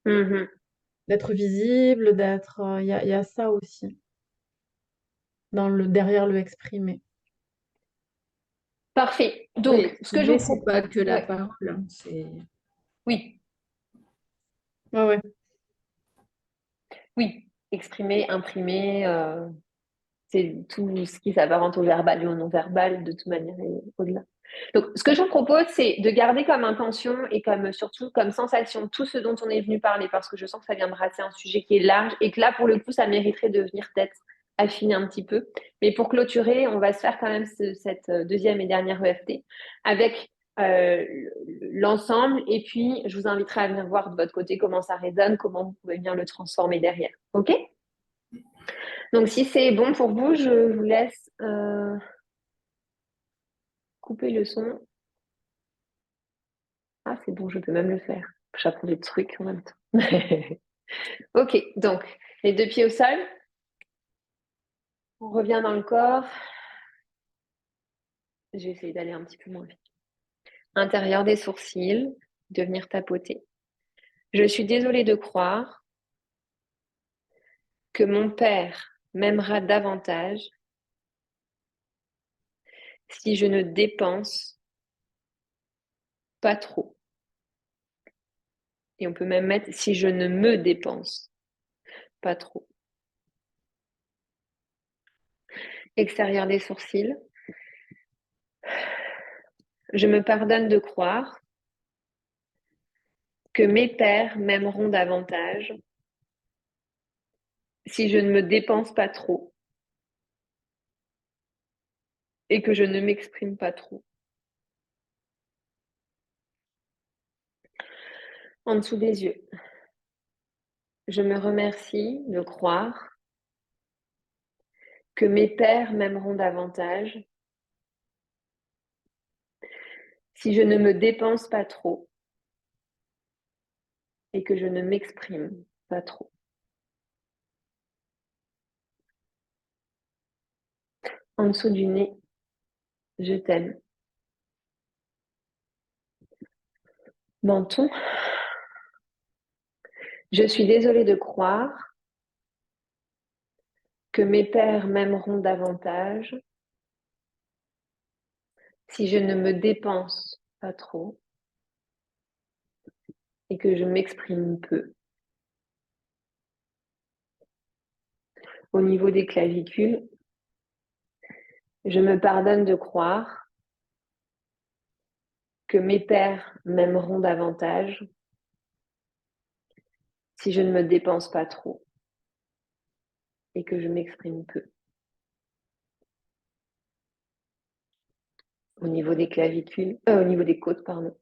Mhm.
d'être visible, d'être... il y a ça aussi, derrière le exprimer.
Parfait.
Oui,
Donc, ce que je
exprimer,
vous
c'est
propose...
pas que la
Ouais,
parole, hein, c'est...
oui,
Ouais, ouais.
oui. Exprimer, imprimer, c'est tout ce qui s'apparente au verbal et au non-verbal, de toute manière, et au-delà. Donc, ce que je vous propose, c'est de garder comme intention et comme surtout comme sensation tout ce dont on est venu parler, parce que je sens que ça vient brasser un sujet qui est large et que là, pour le coup, ça mériterait de venir peut-être affiner un petit peu. Mais pour clôturer, on va se faire quand même cette deuxième et dernière EFT avec euh, l'ensemble. Et puis, je vous inviterai à venir voir de votre côté comment ça résonne, comment vous pouvez bien le transformer derrière. OK? Donc, si c'est bon pour vous, je vous laisse couper le son. Ah, c'est bon, je peux même le faire. J'apprends des trucs en même temps. Ok, donc, les deux pieds au sol. On revient dans le corps. J'ai essayé d'aller un petit peu moins vite. Intérieur des sourcils, de venir tapoter. Je suis désolée de croire que mon père m'aimera davantage si je ne dépense pas trop. Et on peut même mettre si je ne me dépense pas trop. Extérieur des sourcils. Je me pardonne de croire que mes pères m'aimeront davantage si je ne me dépense pas trop et que je ne m'exprime pas trop. En dessous des yeux. Je me remercie de croire que mes pères m'aimeront davantage si je ne me dépense pas trop et que je ne m'exprime pas trop. En dessous du nez, je t'aime. Menton, je suis désolée de croire que mes pères m'aimeront davantage si je ne me dépense pas trop et que je m'exprime peu. Au niveau des clavicules, je me pardonne de croire que mes pères m'aimeront davantage si je ne me dépense pas trop et que je m'exprime peu. Au niveau des clavicules, au niveau des côtes, pardon.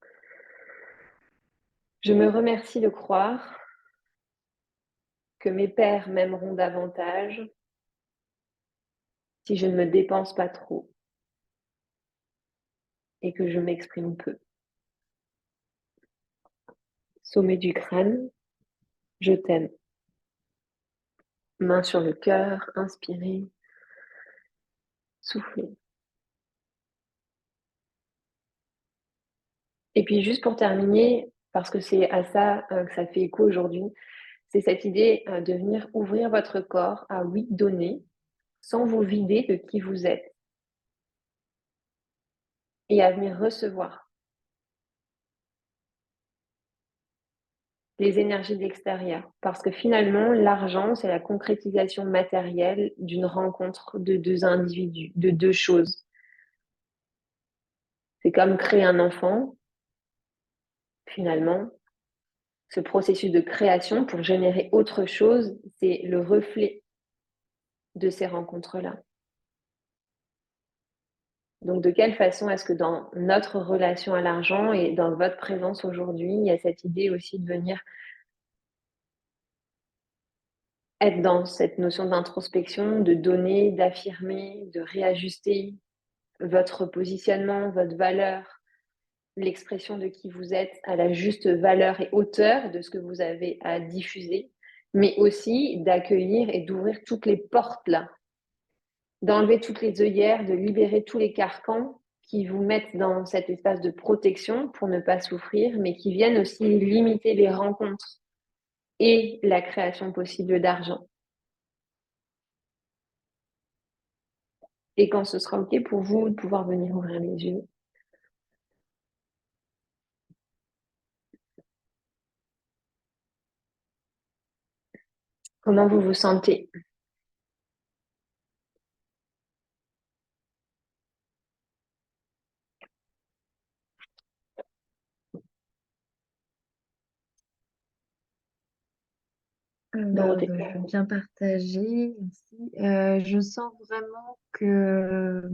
Je me remercie de croire que mes pairs m'aimeront davantage si je ne me dépense pas trop et que je m'exprime peu. Sommet du crâne, je t'aime. Main sur le cœur, inspirez, soufflez. Et puis juste pour terminer, parce que c'est à ça que ça fait écho aujourd'hui, c'est cette idée de venir ouvrir votre corps à oui donner, sans vous vider de qui vous êtes, et à venir recevoir les énergies de l'extérieur. Parce que finalement, l'argent, c'est la concrétisation matérielle d'une rencontre de deux individus, de deux choses. C'est comme créer un enfant, finalement. Ce processus de création pour générer autre chose, c'est le reflet de ces rencontres-là. Donc, de quelle façon est-ce que dans notre relation à l'argent et dans votre présence aujourd'hui, il y a cette idée aussi de venir être dans cette notion d'introspection, de donner, d'affirmer, de réajuster votre positionnement, votre valeur, l'expression de qui vous êtes à la juste valeur et hauteur de ce que vous avez à diffuser, mais aussi d'accueillir et d'ouvrir toutes les portes là, d'enlever toutes les œillères, de libérer tous les carcans qui vous mettent dans cet espace de protection pour ne pas souffrir, mais qui viennent aussi limiter les rencontres et la création possible d'argent. Et quand ce sera OK pour vous de pouvoir venir ouvrir les yeux. Comment vous vous sentez? Dorothée.
Je veux bien partager aussi. Je sens vraiment que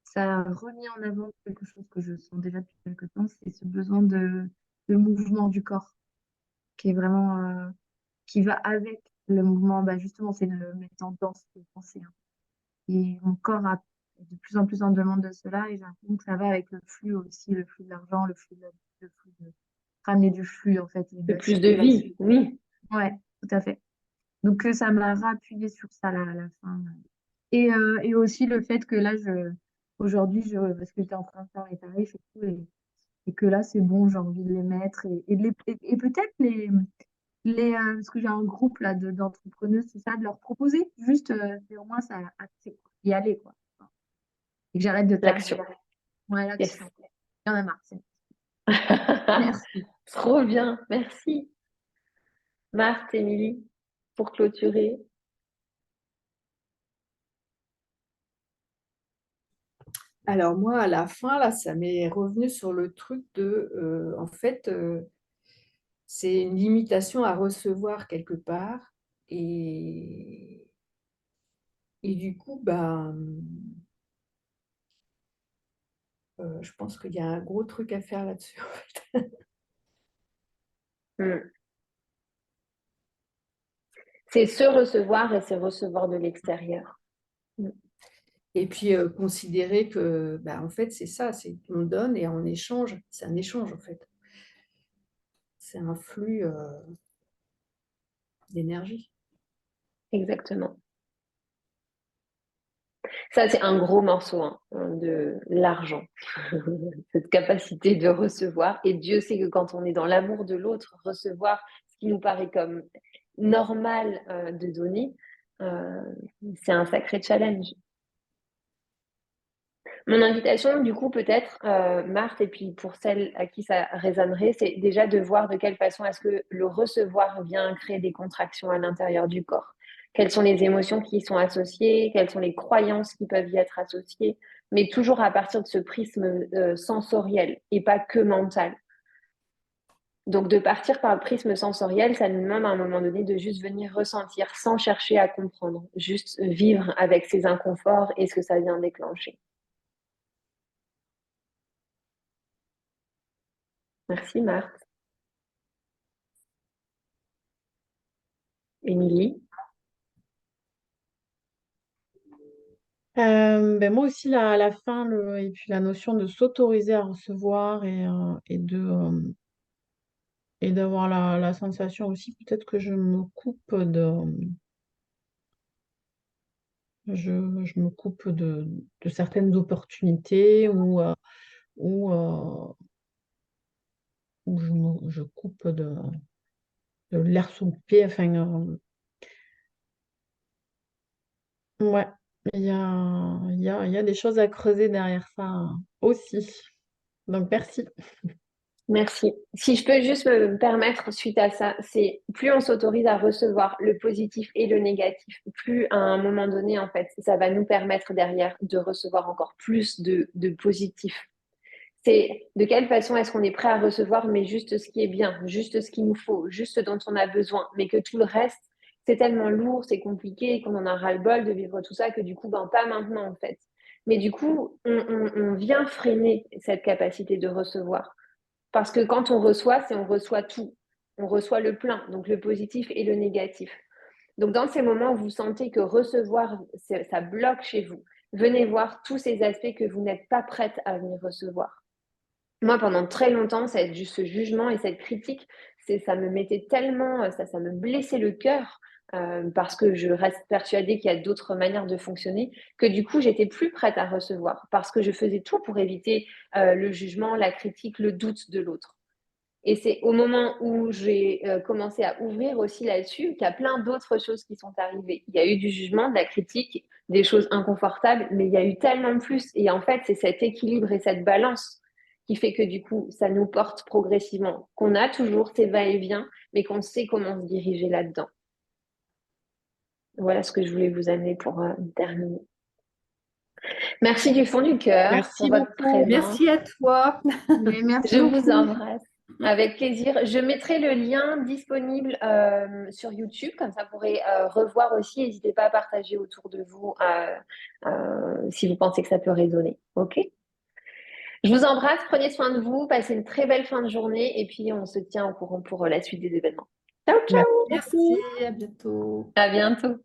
ça a remis en avant quelque chose que je sens déjà depuis quelque temps, c'est ce besoin de mouvement du corps qui est vraiment qui va avec le mouvement. Bah justement, c'est de le mettre en danse, de penser, hein. Et mon corps a de plus en plus en demande de cela et j'ai l'impression que ça va avec le flux aussi, le flux de l'argent, le flux de ramener du flux en fait, et de
De
la
plus de vie,
circulation.
oui.
Ouais, tout à fait. Donc ça m'a rappuyé sur ça là, à la fin. Et aussi le fait que là, aujourd'hui, parce que j'étais en train de faire les tarifs et tout, et que là, c'est bon, j'ai envie de les mettre et peut-être parce que j'ai un groupe là d'entrepreneuses, c'est ça, de leur proposer juste, c'est au moins ça, c'est y aller quoi. Et que j'arrête de
L'action.
tarifer. Ouais,
Yes.
l'action. Il y en a marre. Merci.
Trop bien, merci. Marthe, Émilie, pour clôturer.
Alors moi, à la fin, là, ça m'est revenu sur le truc de, en fait, c'est une limitation à recevoir quelque part. Et, et du coup, je pense qu'il y a un gros truc à faire là-dessus.
Mm. C'est se recevoir et c'est recevoir de l'extérieur. Mm.
Et puis considérer que, en fait, c'est ça, c'est on donne et en échange, c'est un échange en fait. C'est un flux d'énergie.
Exactement. Ça, c'est un gros morceau hein, de l'argent, cette capacité de recevoir. Et Dieu sait que quand on est dans l'amour de l'autre, recevoir ce qui nous paraît comme normal de donner, euh, c'est un sacré challenge. Mon invitation, du coup, peut-être, Marthe, et puis pour celles à qui ça résonnerait, c'est déjà de voir de quelle façon est-ce que le recevoir vient créer des contractions à l'intérieur du corps. Quelles sont les émotions qui y sont associées, quelles sont les croyances qui peuvent y être associées, mais toujours à partir de ce prisme sensoriel et pas que mental. Donc, de partir par le prisme sensoriel, ça nous demande à un moment donné de juste venir ressentir sans chercher à comprendre, juste vivre avec ces inconforts et ce que ça vient déclencher. Merci Marthe. Émilie.
Ben moi aussi, la fin et puis la notion de s'autoriser à recevoir et d'avoir la sensation aussi, peut-être que je me coupe de certaines opportunités ou, euh, ou je coupe de l'air sous le pied. Enfin, ouais, il y a des choses à creuser derrière ça aussi. Donc, merci.
Merci. Si je peux juste me permettre, suite à ça, c'est plus on s'autorise à recevoir le positif et le négatif, plus à un moment donné, en fait, ça va nous permettre derrière de recevoir encore plus de positif. C'est de quelle façon est-ce qu'on est prêt à recevoir, mais juste ce qui est bien, juste ce qu'il nous faut, juste ce dont on a besoin, mais que tout le reste, c'est tellement lourd, c'est compliqué, qu'on en a ras-le-bol de vivre tout ça, que du coup, ben, pas maintenant, en fait. Mais du coup, on vient freiner cette capacité de recevoir. Parce que quand on reçoit, c'est on reçoit tout. On reçoit le plein, donc le positif et le négatif. Donc dans ces moments où vous sentez que recevoir, ça bloque chez vous, venez voir tous ces aspects que vous n'êtes pas prête à venir recevoir. Moi, pendant très longtemps, ce jugement et cette critique, ça me mettait tellement, ça me blessait le cœur parce que je reste persuadée qu'il y a d'autres manières de fonctionner, que du coup, j'étais plus prête à recevoir parce que je faisais tout pour éviter le jugement, la critique, le doute de l'autre. Et c'est au moment où j'ai commencé à ouvrir aussi là-dessus qu'il y a plein d'autres choses qui sont arrivées. Il y a eu du jugement, de la critique, des choses inconfortables, mais il y a eu tellement plus. Et en fait, c'est cet équilibre et cette balance qui fait que du coup, ça nous porte progressivement, qu'on a toujours ces va-et-vient, mais qu'on sait comment se diriger là-dedans. Voilà ce que je voulais vous amener pour terminer. Merci du fond du cœur
Merci
pour votre
beaucoup.
présence.
Merci à toi.
Mais merci
Je vous
beaucoup.
embrasse. Avec plaisir. Je mettrai le lien disponible sur YouTube, comme ça vous pourrez revoir aussi. N'hésitez pas à partager autour de vous si vous pensez que ça peut résonner. OK? Je vous embrasse, prenez soin de vous, passez une très belle fin de journée et puis on se tient au courant pour la suite des événements. Ciao, ciao!
Merci, à bientôt.
À bientôt.